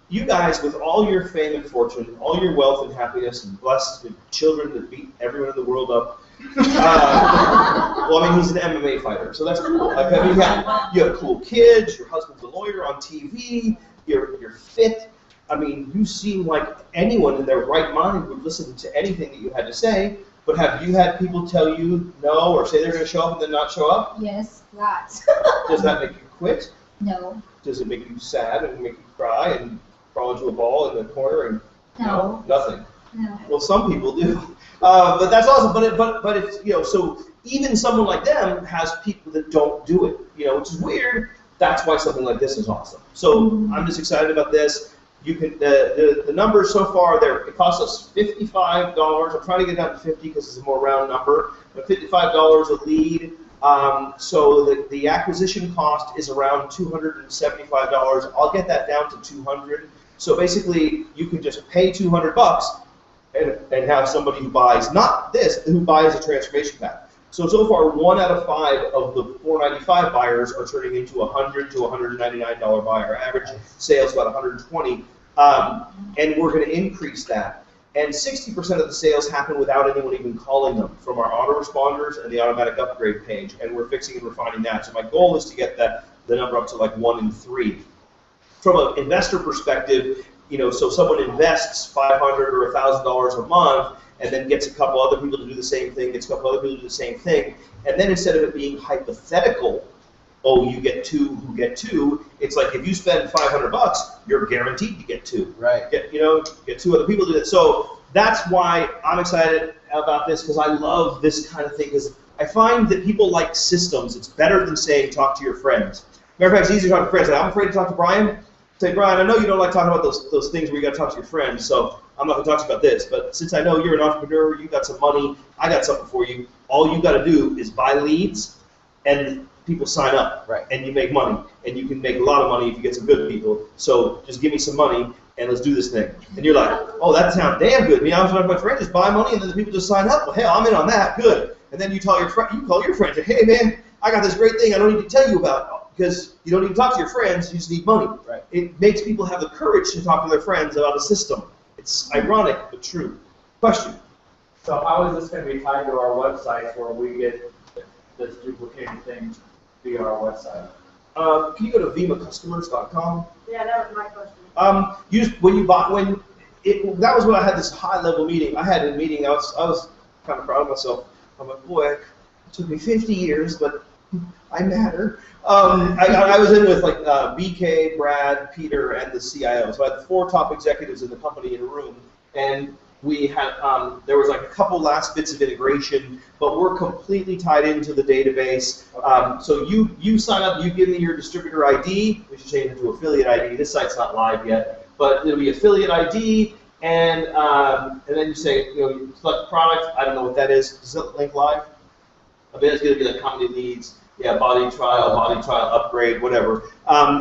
you guys, with all your fame and fortune, all your wealth and happiness, and blessed with children that beat everyone in the world up. Well, I mean, he's an MMA fighter, so that's cool. Like, I mean, you have cool kids. Your husband's a lawyer on TV. You're fit. I mean, you seem like anyone in their right mind would listen to anything that you had to say. But have you had people tell you no, or say they're going to show up and then not show up?
Yes, lots.
Does that make you quit?
No.
Does it make you sad and make you cry and crawl into a ball in the corner and
No.
Nothing?
No.
Well, some people do, but that's awesome. But it's, you know, so even someone like them has people that don't do it, you know, which is weird. That's why something like this is awesome. So I'm just excited about this. You can the numbers so far there. It costs us $55. I'm trying to get it down to 50 because it's a more round number. But $55 a lead. So the acquisition cost is around $275. I'll get that down to $200. So basically, you can just pay $200 and have somebody who buys not this, who buys a transformation pack. So far, 1 out of 5 of the $495 buyers are turning into $100 to $199 buyer. Average sales about $120, and we're going to increase that. And 60% of the sales happen without anyone even calling them from our autoresponders and the automatic upgrade page, and we're fixing and refining that. So my goal is to get the number up to like 1 in 3. From an investor perspective, you know, so someone invests $500 or $1,000 a month, and then gets a couple other people to do the same thing, gets a couple other people to do the same thing, and then instead of it being hypothetical, oh, you get 2 who get 2, it's like if you spend $500, you're guaranteed to get 2.
Right.
Get 2 other people to do it. So that's why I'm excited about this, because I love this kind of thing, because I find that people like systems. It's better than saying talk to your friends. Matter of fact, it's easier to talk to friends. Like, I'm afraid to talk to Brian. Say, Brian, I know you don't like talking about those things where you got to talk to your friends, so I'm not going to talk to you about this. But since I know you're an entrepreneur, you got some money, I got something for you. All you got to do is buy leads, and people sign up,
Right.
and you make money, and you can make a lot of money if you get some good people. So just give me some money, and let's do this thing. And you're like, oh, that sounds damn good. I was talking to my friend, just buy money, and then the people just sign up. Well, hell, I'm in on that. Good. And then you call your friend, say, hey man, I got this great thing I don't need to tell you about, because you don't need to talk to your friends. You just need money.
Right.
It makes people have the courage to talk to their friends about a system. It's ironic but true. Question.
So how is this going to be tied to our websites where we get this duplicated thing via our website?
Can you go to vimacustomers.com?
Yeah, that was my question.
That was when I had this high level meeting. I had a meeting. I was kind of proud of myself. I'm like, boy, it took me 50 years, but I matter. I was in with like BK, Brad, Peter, and the CIO. So I had 4 top executives in the company in a room, and we had there was like a couple last bits of integration, but we're completely tied into the database. So you sign up, you give me your distributor ID. We should change it to affiliate ID. This site's not live yet, but it'll be affiliate ID, and then you say, you select the product. I don't know what that is. Does it link live? I bet it's going to be like company leads. Yeah, body trial, upgrade, whatever.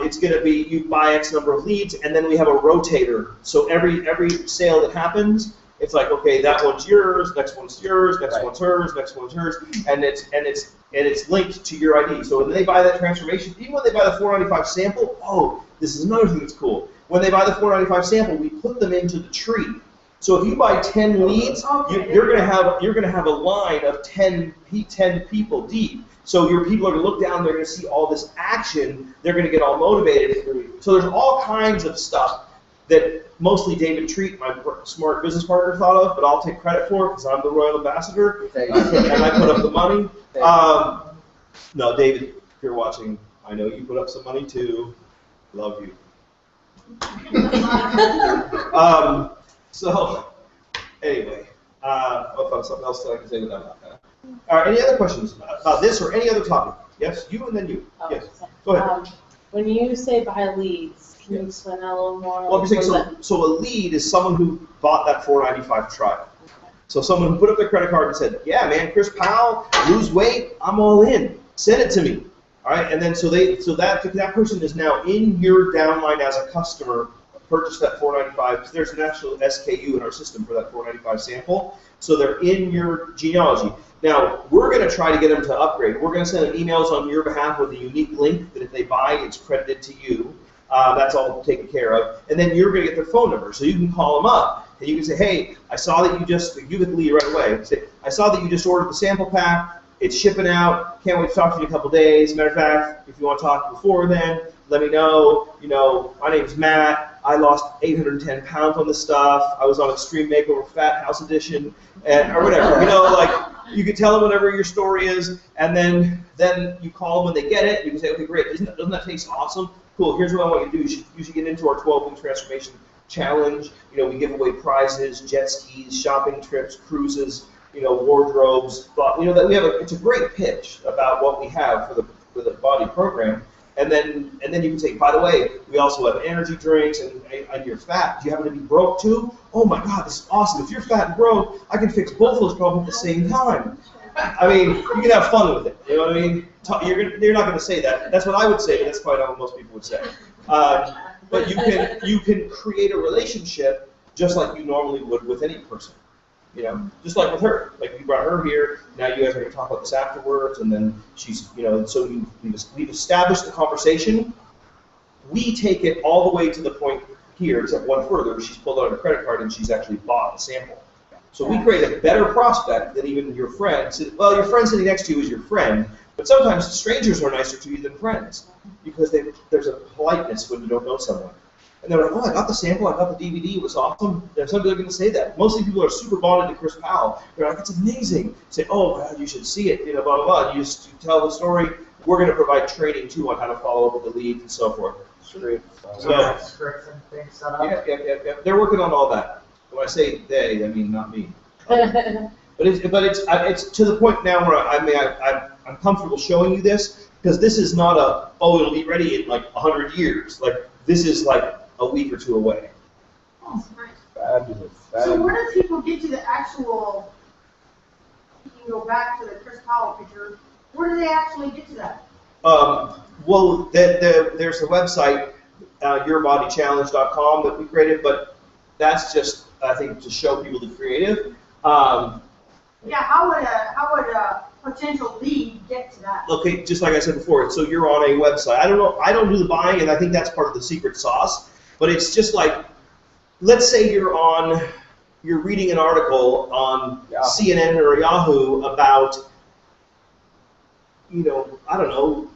It's going to be you buy X number of leads, and then we have a rotator. So every sale that happens, it's like, okay, that one's yours, next one's yours, next one's hers, next one's hers, and it's linked to your ID. So when they buy that transformation, even when they buy the 495 sample, oh, this is another thing that's cool. When they buy the 495 sample, we put them into the tree. So if you buy 10 leads, you're going to have a line of 10 people deep. So your people are going to look down, they're going to see all this action, they're going to get all motivated. So there's all kinds of stuff that mostly David Treat, my smart business partner, thought of, but I'll take credit for it because I'm the royal ambassador, and I put up the money. No, David, if you're watching, I know you put up some money too. Love you. So, anyway, something else that I can say without that. All right, any other questions about this or any other topic? Yes, you and then you.
Oh,
Yes,
sorry.
go ahead.
When you say buy leads, can you explain that a little more?
Well, I'm saying, so a lead is someone who bought that 495 trial. So someone who put up their credit card and said, yeah, man, Chris Powell, lose weight, I'm all in. Send it to me. All right, and then so that person is now in your downline as a customer, purchase that 495, because there's an actual SKU in our system for that 495 sample. So they're in your genealogy. Now, we're going to try to get them to upgrade. We're going to send them emails on your behalf with a unique link that if they buy, it's credited to you. That's all taken care of. And then you're going to get their phone number. So you can call them up. And you can say, hey, I saw that you get the lead right away. Say, I saw that you just ordered the sample pack. It's shipping out. Can't wait to talk to you in a couple days. Matter of fact, if you want to talk before then, let me know. My name's Matt. I lost 810 pounds on this stuff. I was on Extreme Makeover Fat House Edition, or whatever. You can tell them whatever your story is, and then you call them when they get it. You can say, okay, great. Doesn't that taste awesome? Cool. Here's what I want you to do. You should get into our 12-week transformation challenge. We give away prizes, jet skis, shopping trips, cruises, wardrobes. It's a great pitch about what we have for the body program. And then you can say, by the way, we also have energy drinks, and you're fat. Do you happen to be broke too? Oh my God, this is awesome. If you're fat and broke, I can fix both of those problems at the same time. You can have fun with it. You know what I mean? You're not going to say that. That's what I would say, but that's probably not what most people would say. But you can create a relationship just like you normally would with any person. Just like with her. Like you brought her here, now you guys are going to talk about this afterwards, and then she's, so we've established the conversation. We take it all the way to the point here, except one further, she's pulled out her credit card and she's actually bought the sample. So we create a better prospect than even your friend. Well, your friend sitting next to you is your friend, but sometimes strangers are nicer to you than friends, because there's a politeness when you don't know someone. And they're like, oh, I got the sample, I got the DVD, it was awesome. And some people are going to say that. Mostly people are super bonded to Chris Powell. They're like, it's amazing. Say, oh, God, you should see it, blah, blah, blah. You tell the story. We're going to provide training, too, on how to follow up with the leads and so forth.
Scripts and things set up.
Yeah. They're working on all that. When I say they, I mean not me. But it's to the point now where I'm comfortable showing you this because this is not it'll be ready in like 100 years. Like this is like a week or two away.
Oh, nice.
Fabulous.
So where do people get to the actual, you can go back to the Chris Powell picture, where do they actually get to that?
Well, there's the website, yourbodychallenge.com that we created, but that's just, I think, to show people the creative.
Yeah, how would a potential lead get to that?
Okay, just like I said before, so you're on a website. I don't know, I don't do the buying, and I think that's part of the secret sauce, but it's just like, let's say you're reading an article on CNN or Yahoo about, I don't know,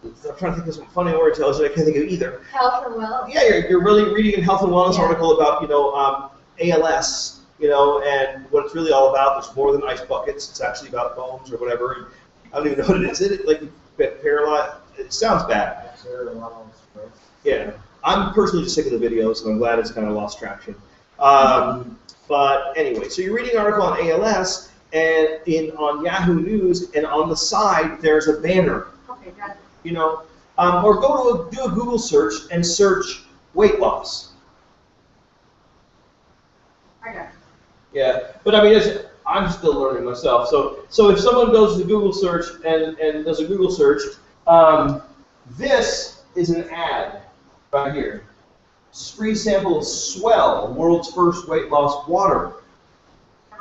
I'm trying to think of some funny word tells you, I can't think of either.
Health and wellness.
Yeah, you're really reading a health and wellness
Yeah.
article about, ALS, and what it's really all about. There's more than ice buckets. It's actually about bones or whatever. And I don't even know what it is. Is it like you get paralyzed? It sounds bad. Yeah. I'm personally just sick of the videos, and I'm glad it's kind of lost traction. But anyway, so you're reading an article on ALS, and on Yahoo News, and on the side there's a banner.
Okay, got it.
Or do a Google search and search weight loss.
I got it.
Yeah, but I mean, I'm still learning myself. So if someone goes to Google search and does a Google search, this is an ad right here. Free sample of Swell, world's first weight loss water.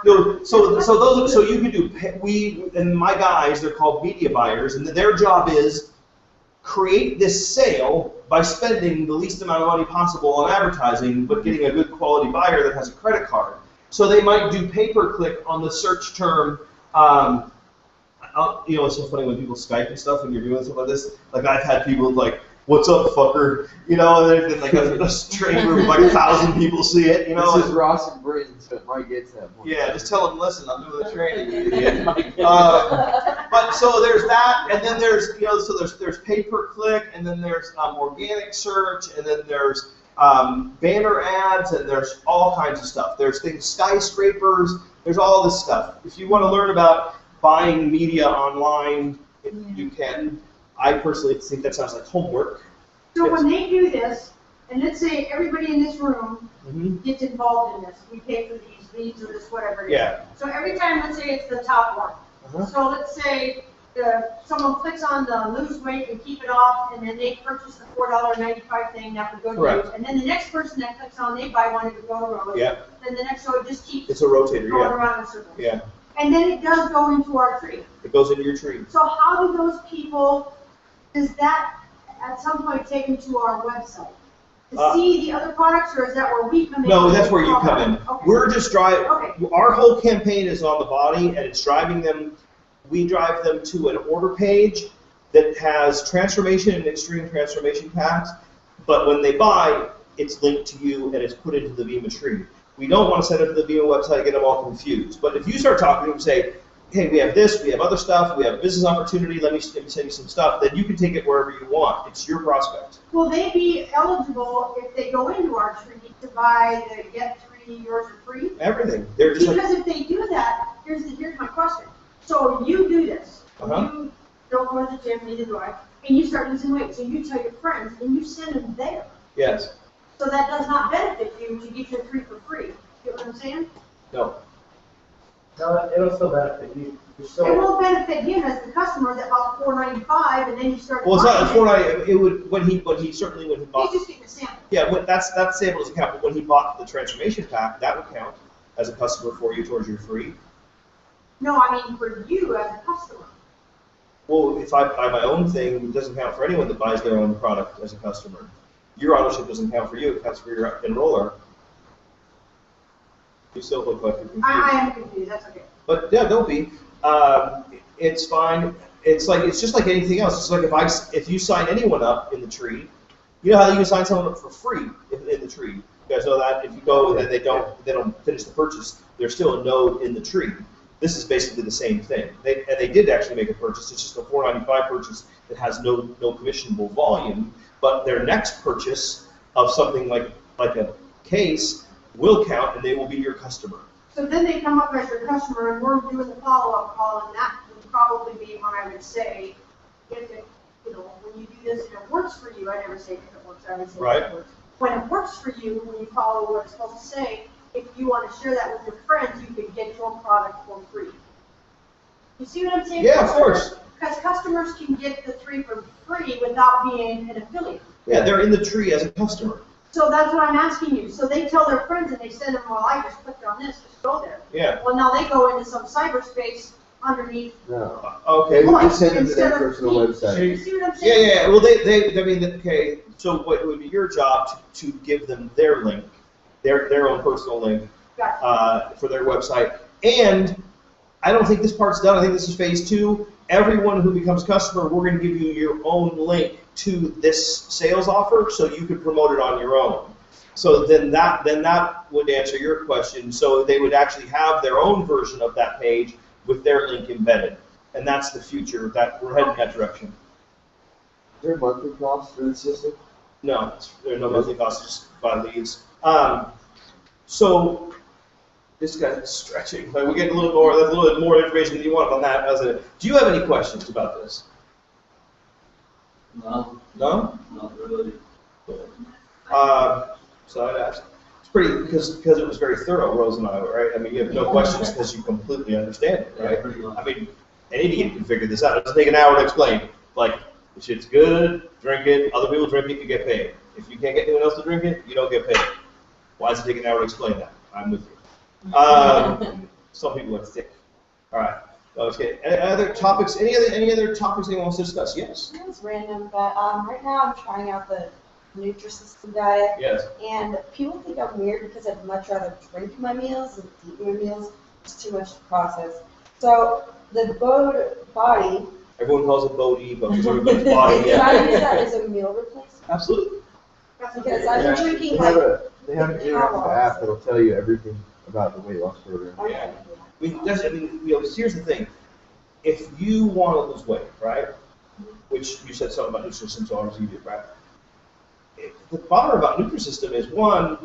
So you can do, and my guys, they're called media buyers, and their job is create this sale by spending the least amount of money possible on advertising, but getting a good quality buyer that has a credit card. So they might do pay-per-click on the search term. It's so funny when people Skype and stuff, and you're doing stuff like this. Like I've had people like, "What's up, fucker?" And then like a train room, like 1,000 people see it.
This is Ross and Britain, so it might get to that point.
Yeah, just tell them, listen, I'm doing the training, you idiot. But so there's that, and then there's so there's pay-per-click, and then there's organic search, and then there's banner ads, and there's all kinds of stuff. There's things, skyscrapers, there's all this stuff. If you want to learn about buying media online, you can. I personally think that sounds like homework.
So when they do this, and let's say everybody in this room gets involved in this, we pay for these leads or this, whatever it is.
Yeah.
So every time, let's say it's the top one. So let's say someone clicks on the lose weight and keep it off, and then they purchase the $4.95 thing that would go to
Correct.
Rose. And then the next person that clicks on, they buy one, it would go to Rose.
Yeah.
Then the next, so it just keeps
It's a rotator,
going
yeah.
around in circles.
Yeah.
And then it does go into our tree.
It goes into your tree.
So how do those people, does that at some point take them to our website? To see the other products, or is that where we come in?
No, that's where you come in.
Okay.
We're just driving.
Okay.
Our whole campaign is on the body, and it's driving them. We drive them to an order page that has transformation and extreme transformation packs. But when they buy, it's linked to you and it's put into the Vima tree. We don't want to send it to the Vima website and get them all confused. But if you start talking to them and say, "Hey, we have this, we have other stuff, we have business opportunity, let me send you some stuff," then you can take it wherever you want. It's your prospect.
Will they be eligible if they go into our tree to buy the get 3 yours are free?
Everything. They're just like,
Because if they do that, here's my question. So you do this.
Uh-huh.
You don't go to the gym, neither do I, and you start losing weight. So you tell your friends and you send them there.
yes,
So that does not benefit you to get your 3 for free. You know what I'm saying?
no.
No, it'll still benefit you. You're
It
still,
won't benefit him as the customer that bought the $4.95 and then you start.
Well, it's not
buying
a 490. It would when he bought.
He's just getting a sample.
Yeah, that sample doesn't count. But when he bought the transformation pack, that would count as a customer for you towards your free.
No, I mean for you as a customer.
Well, if I buy my own thing, it doesn't count for anyone that buys their own product as a customer. Your ownership doesn't count for you, it counts for your enroller. You still look like you're confused.
I am confused, that's okay.
But yeah, don't be. It's fine. It's just like anything else. It's like if you sign anyone up in the tree, you know how you can sign someone up for free in the tree. You guys know that? If you go and they don't finish the purchase, there's still a node in the tree. This is basically the same thing. They did actually make a purchase. It's just a $4.95 purchase that has no commissionable volume. But their next purchase of something like a case will count, and they will be your customer.
So then they come up as your customer, and we're doing the follow-up call, and that would probably be when I would say, if it, when you do this and it works for you, I never say if it works, I would say
Right.
if it works. When it works for you, when you follow what it's supposed to say, if you want to share that with your friends, you can get your product for free. You see what I'm saying?
Yeah, of course.
Because customers can get the 3 for free without being an affiliate.
Yeah, they're in the tree as a customer.
So that's what I'm asking you. So they tell their friends and they send them, well, I just clicked on this, just go there.
Yeah.
Well, now they go into some cyberspace underneath.
No.
Okay.
They would just send them to
Instead
their
of
personal
me.
website.
You see what I'm
Yeah,
saying?
yeah. Well, I mean, okay. So what it would be your job to give them their link, their own personal link,
Gotcha.
for their website. And I don't think this part's done. I think this is phase 2. Everyone who becomes customer, we're going to give you your own link to this sales offer, so you can promote it on your own. So then that would answer your question. So they would actually have their own version of that page with their link embedded, and that's the future. That we're heading that direction.
Is there a monthly cost for the system?
No, there's no monthly cost, just by leads. So this guy's stretching. Like we get a little more. That's a little bit more information than you want on that. Do you have any questions about this?
No,
No.
not really.
So I'd ask. It's pretty because it was very thorough, Rose and I, right? I mean, you have no questions because you completely understand it, right?
Pretty much.
I mean, an idiot can figure this out. It doesn't take an hour to explain. Like, the shit's good, drink it. Other people drink it, you get paid. If you can't get anyone else to drink it, you don't get paid. Why does it take an hour to explain that? I'm with you. Some people are thick. All right. Okay. Any other topics? Any other topics anyone wants to discuss? Yes.
It's random, but right now I'm trying out the Nutrisystem diet,
Yes.
and people think I'm weird because I'd much rather drink my meals than eat my meals. It's too much to process. So the body.
Everyone calls it Bodhi, but it's everybody's body.
Can I use
Yeah.
that as a meal replacement?
Absolutely.
Because I've been drinking
They have
like.
they have an interactive app that'll tell you everything about the weight loss program.
Yeah. I mean, here's the thing. If you want to lose weight, right? Which you said something about Nutrisystem, so obviously you did, right? The bummer about Nutrisystem is, one,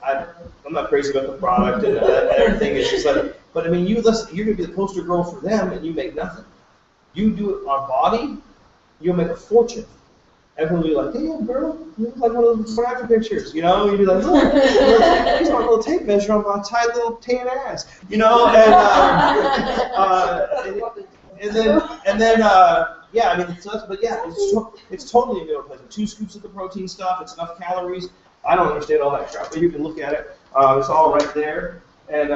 I'm not crazy about the product and everything. It's just like, but I mean, you're going to be the poster girl for them, and you make nothing. You do it on body, you'll make a fortune. Everyone will be like, damn, girl, you look like one of those before after pictures, you know? You'd be like, look, here's my little tape measure on my tight little tan ass, you know? And then, yeah, I mean, but yeah, it's totally a meal replacement. 2 scoops of the protein stuff, it's enough calories. I don't understand all that crap, but you can look at it. It's all right there, and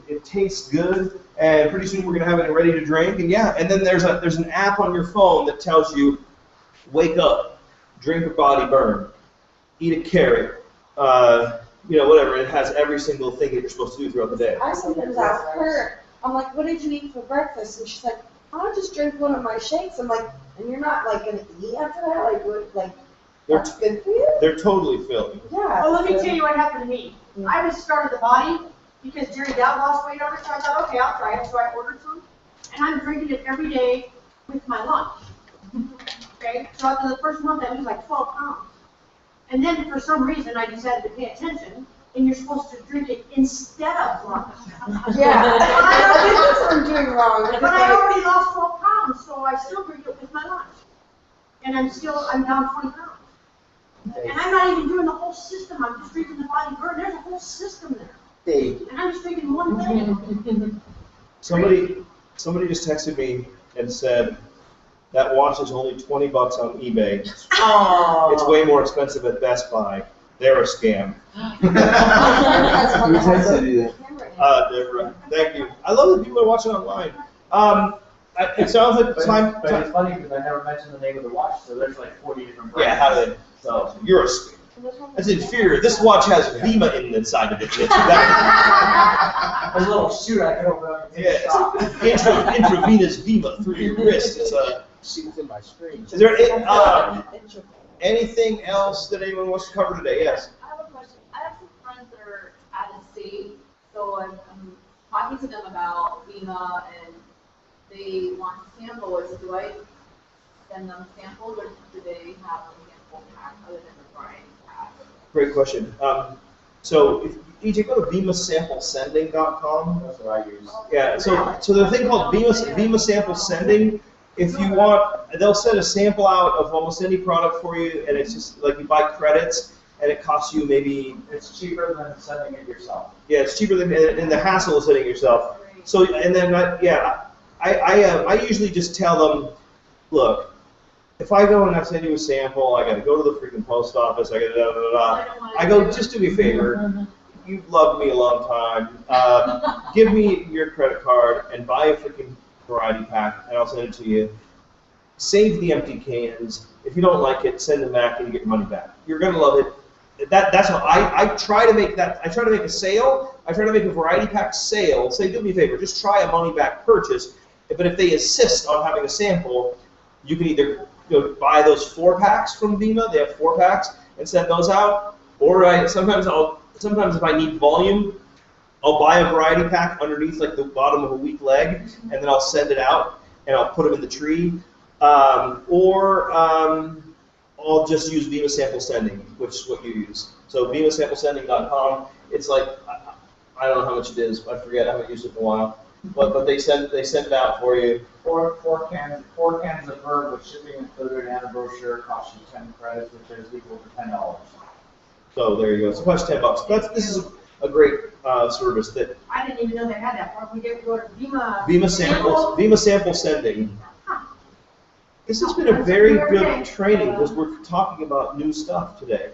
it tastes good. And pretty soon we're gonna have it ready to drink. And yeah, and then there's an app on your phone that tells you, wake up, drink a body burn, eat a carrot, whatever. It has every single thing that you're supposed to do throughout the day.
I sometimes ask her, I'm like, what did you eat for breakfast? And she's like, I just drink one of my shakes. I'm like, and you're not like gonna eat after that? Like, what, like, that's good for you?
They're totally filling.
Yeah.
Well, let me tell you what happened to me. I was started the body because Jerry Dowd lost weight on it, so I thought, okay, I'll try it. So I ordered some, and I'm drinking it every day with my lunch. Okay, so after the first month, I was like 12 pounds. And then for some reason, I decided to pay attention, and you're supposed to drink it instead of lunch.
Yeah. I don't think that's what I'm doing wrong.
But I already lost 12 pounds, so I still drink it with my lunch. And I'm down 20 pounds. And I'm not even doing the whole system, I'm just drinking the body burn. There's a whole system there.
Dave.
And I'm just drinking one thing.
Somebody just texted me and said, that watch is only $20 on eBay. It's way more expensive at Best Buy. They're a scam.
Who texted you that?
Deborah, thank you. I love that people are watching online. It sounds like
But it's funny because I never mentioned the name of the watch, so there's like 40 different brands.
Yeah, how do they?
So
You're a scam. That's inferior. This watch has Vima inside of it.
there's a little shoot I can open up and take a shot.
Intravenous Vima through your wrist.
See what's in my screen.
Is there anything else that anyone wants to cover today? Yes.
I have a question. I have some friends that are out of state, so I'm talking to them about Vima, and they want to sample it. Do I send them samples, or do they have a sample pack other than the brine pack?
Great question. So if EJ, go to vimasamplesending.com.
That's what I use.
Yeah, so there's a thing called Vima sample sending. If you want, they'll send a sample out of almost any product for you, and it's just like you buy credits, and it costs you maybe.
It's cheaper than sending it yourself.
Yeah, it's cheaper than, and the hassle of sending it yourself. So, and then, I usually just tell them, look, if I go and I send you a sample, I got to go to the freaking post office, I got to da da da. I go, just do me a favor. You've loved me a long time. Give me your credit card and buy a freaking variety pack, and I'll send it to you. Save the empty cans. If you don't like it, send them back and you get your money back. You're gonna love it. That's how I try to make that. I try to make a sale. I try to make a variety pack sale. Say, do me a favor, just try a money back purchase. But if they insist on having a sample, you can either buy those 4-packs from Vima. They have 4-packs and send those out. Or sometimes if I need volume, I'll buy a variety pack underneath like the bottom of a weak leg, and then I'll send it out and I'll put them in the tree. Or I'll just use Vima Sample Sending, which is what you use. So vimasamplesending.com. It's like I don't know how much it is. I forget. I haven't used it in a while. But they send it out for you.
Four cans of Verve with shipping included and a brochure costs you 10 credits, which is equal to $10.
So there you go. It's about $10. This is a great service that
I didn't even know they had that part. We did go to Vima.
Vima Sample Sending. This has been a very good training because we're talking about new stuff today.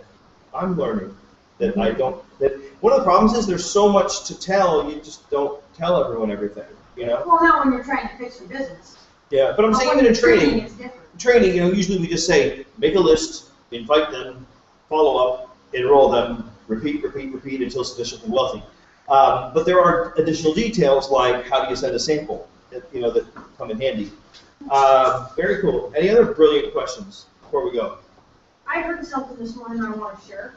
I'm learning that I don't. That one of the problems is there's so much to tell, you just don't tell everyone everything.
Well, not when you're trying to fix your business.
Yeah, but I'm saying
when
even in
you're
training.
It's different.
Training, usually we just say make a list, invite them, follow up, enroll them, repeat until sufficiently wealthy. But there are additional details like how do you send a sample that come in handy. Very cool. Any other brilliant questions before we go?
I heard something this morning I want to share.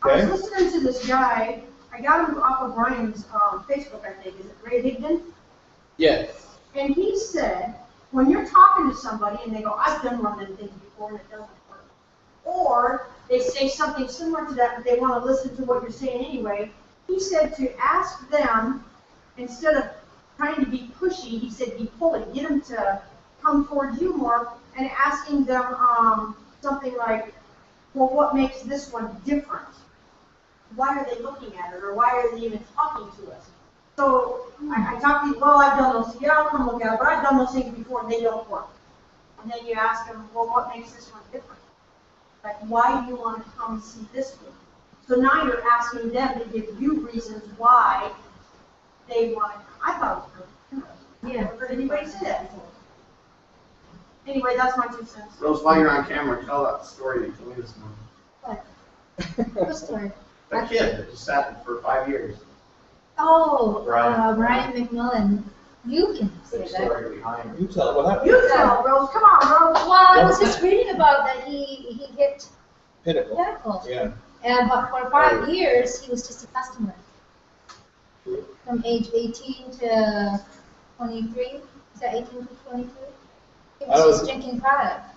Okay.
I was listening to this guy. I got him off of Ryan's Facebook, I think. Is it Ray Higdon?
Yes.
And he said, when you're talking to somebody and they go, I've done one of them things before and it doesn't work. Or they say something similar to that, but they want to listen to what you're saying anyway. He said to ask them, instead of trying to be pushy, he said be pulling. Get them to come towards you more and asking them something like, well, what makes this one different? Why are they looking at it, or why are they even talking to us? So I talk to you, well, I've done those, yeah, I'll come look at it, but I've done those things before and they don't work. And then you ask them, well, what makes this one different? Like, why do you want to come see this one? So now you're asking them to give you reasons why they want to come. I thought it was good. Yeah, never heard anybody say that before. Anyway, that's my 2 cents.
Rose, while you're on camera, tell that story that you told me this morning.
What story?
That kid that just sat for 5 years.
Oh,
Brian.
Brian McMillan. You can say
There's
that.
story behind it.
You tell it what happened.
You tell, Rose. Come on, Rose.
Well, I was just reading about that he hit
Pinnacle.
Pinnacle.
Yeah.
And but for 5 years, he was just a customer. From age 18 to 23. Is that 18 to 23? He was just drinking product.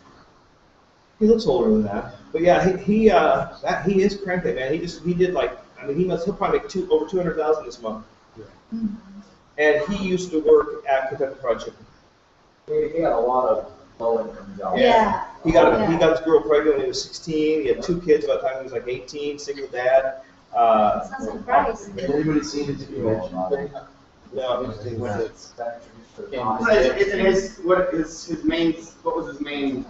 He looks older than that, but yeah, he is cranky, man. He did like, I mean, he'll probably make over 200,000 this month.
Mm-hmm.
And he used to work at Kentucky Fried Chicken.
He had a lot of low-income jobs.
Yeah.
He got his girl pregnant when he was 16. He had 2 kids by the time he was like 18, single dad.
Sounds like Bryce.
Has anybody seen his convention thing?
No.
Interesting with it.
What was his main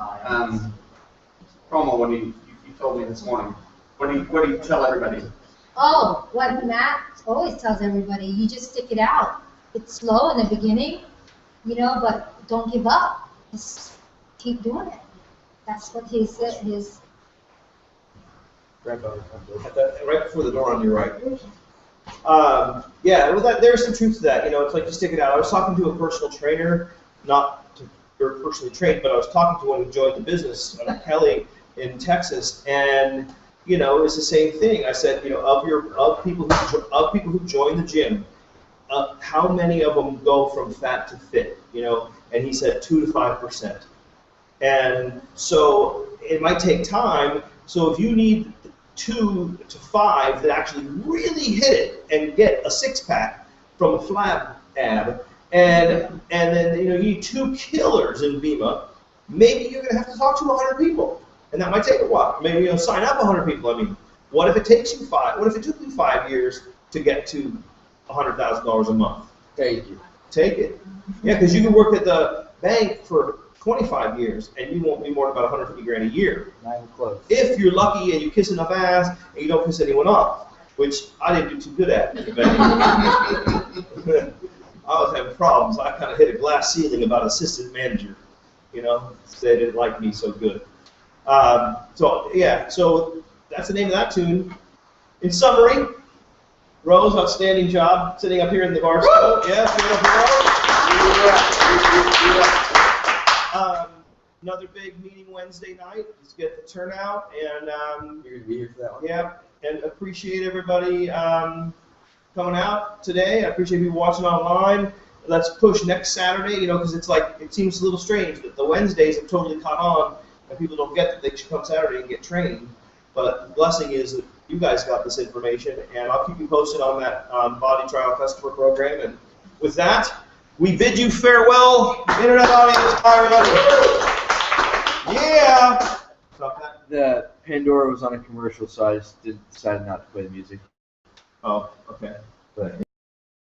promo when you told me this morning? What do you tell everybody?
Oh, what Matt always tells everybody, you just stick it out. It's slow in the beginning, but don't give up. Just keep doing it. That's what he said. His
Grandfather, right before the door on your right. Yeah, well, there's some truth to that. It's like just stick it out. I was talking to a personal trainer, not personally trained, but I was talking to one who joined the business, Kelly in Texas, and it's the same thing. I said, of people who join the gym, how many of them go from fat to fit? And he said 2 to 5%. And so it might take time. So if you need 2 to 5 that actually really hit it and get a six-pack from a flab ab, and then you need 2 killers in Vima, maybe you're going to have to talk to 100 people, and that might take a while. Maybe sign up 100 people. I mean, what if it takes you 5? What if it took you 5 years to get to $100,000 a month?
Take it.
Take it. Yeah, because you can work at the bank for 25 years, and you won't be more than about 150 grand a year.
Not even close.
If you're lucky and you kiss enough ass and you don't piss anyone off, which I didn't do too good at. I was having problems. I kind of hit a glass ceiling about assistant manager. They didn't like me so good. So that's the name of that tune. In summary, Rose, outstanding job sitting up here in the bar stool. Yeah, give it up for Rose. Another big meeting Wednesday night. Let's get the turnout, and
You're going to be here for that one?
yeah, and appreciate everybody coming out today. I appreciate people watching online. Let's push next Saturday, because it's like, it seems a little strange that the Wednesdays have totally caught on, and people don't get that they should come Saturday and get trained. But the blessing is that you guys got this information, and I'll keep you posted on that body trial customer program. And with that, we bid you farewell, internet audience. Bye, everybody. Yeah. Stop that.
The Pandora was on a commercial, so I just decided not to play the music.
Oh, okay.
But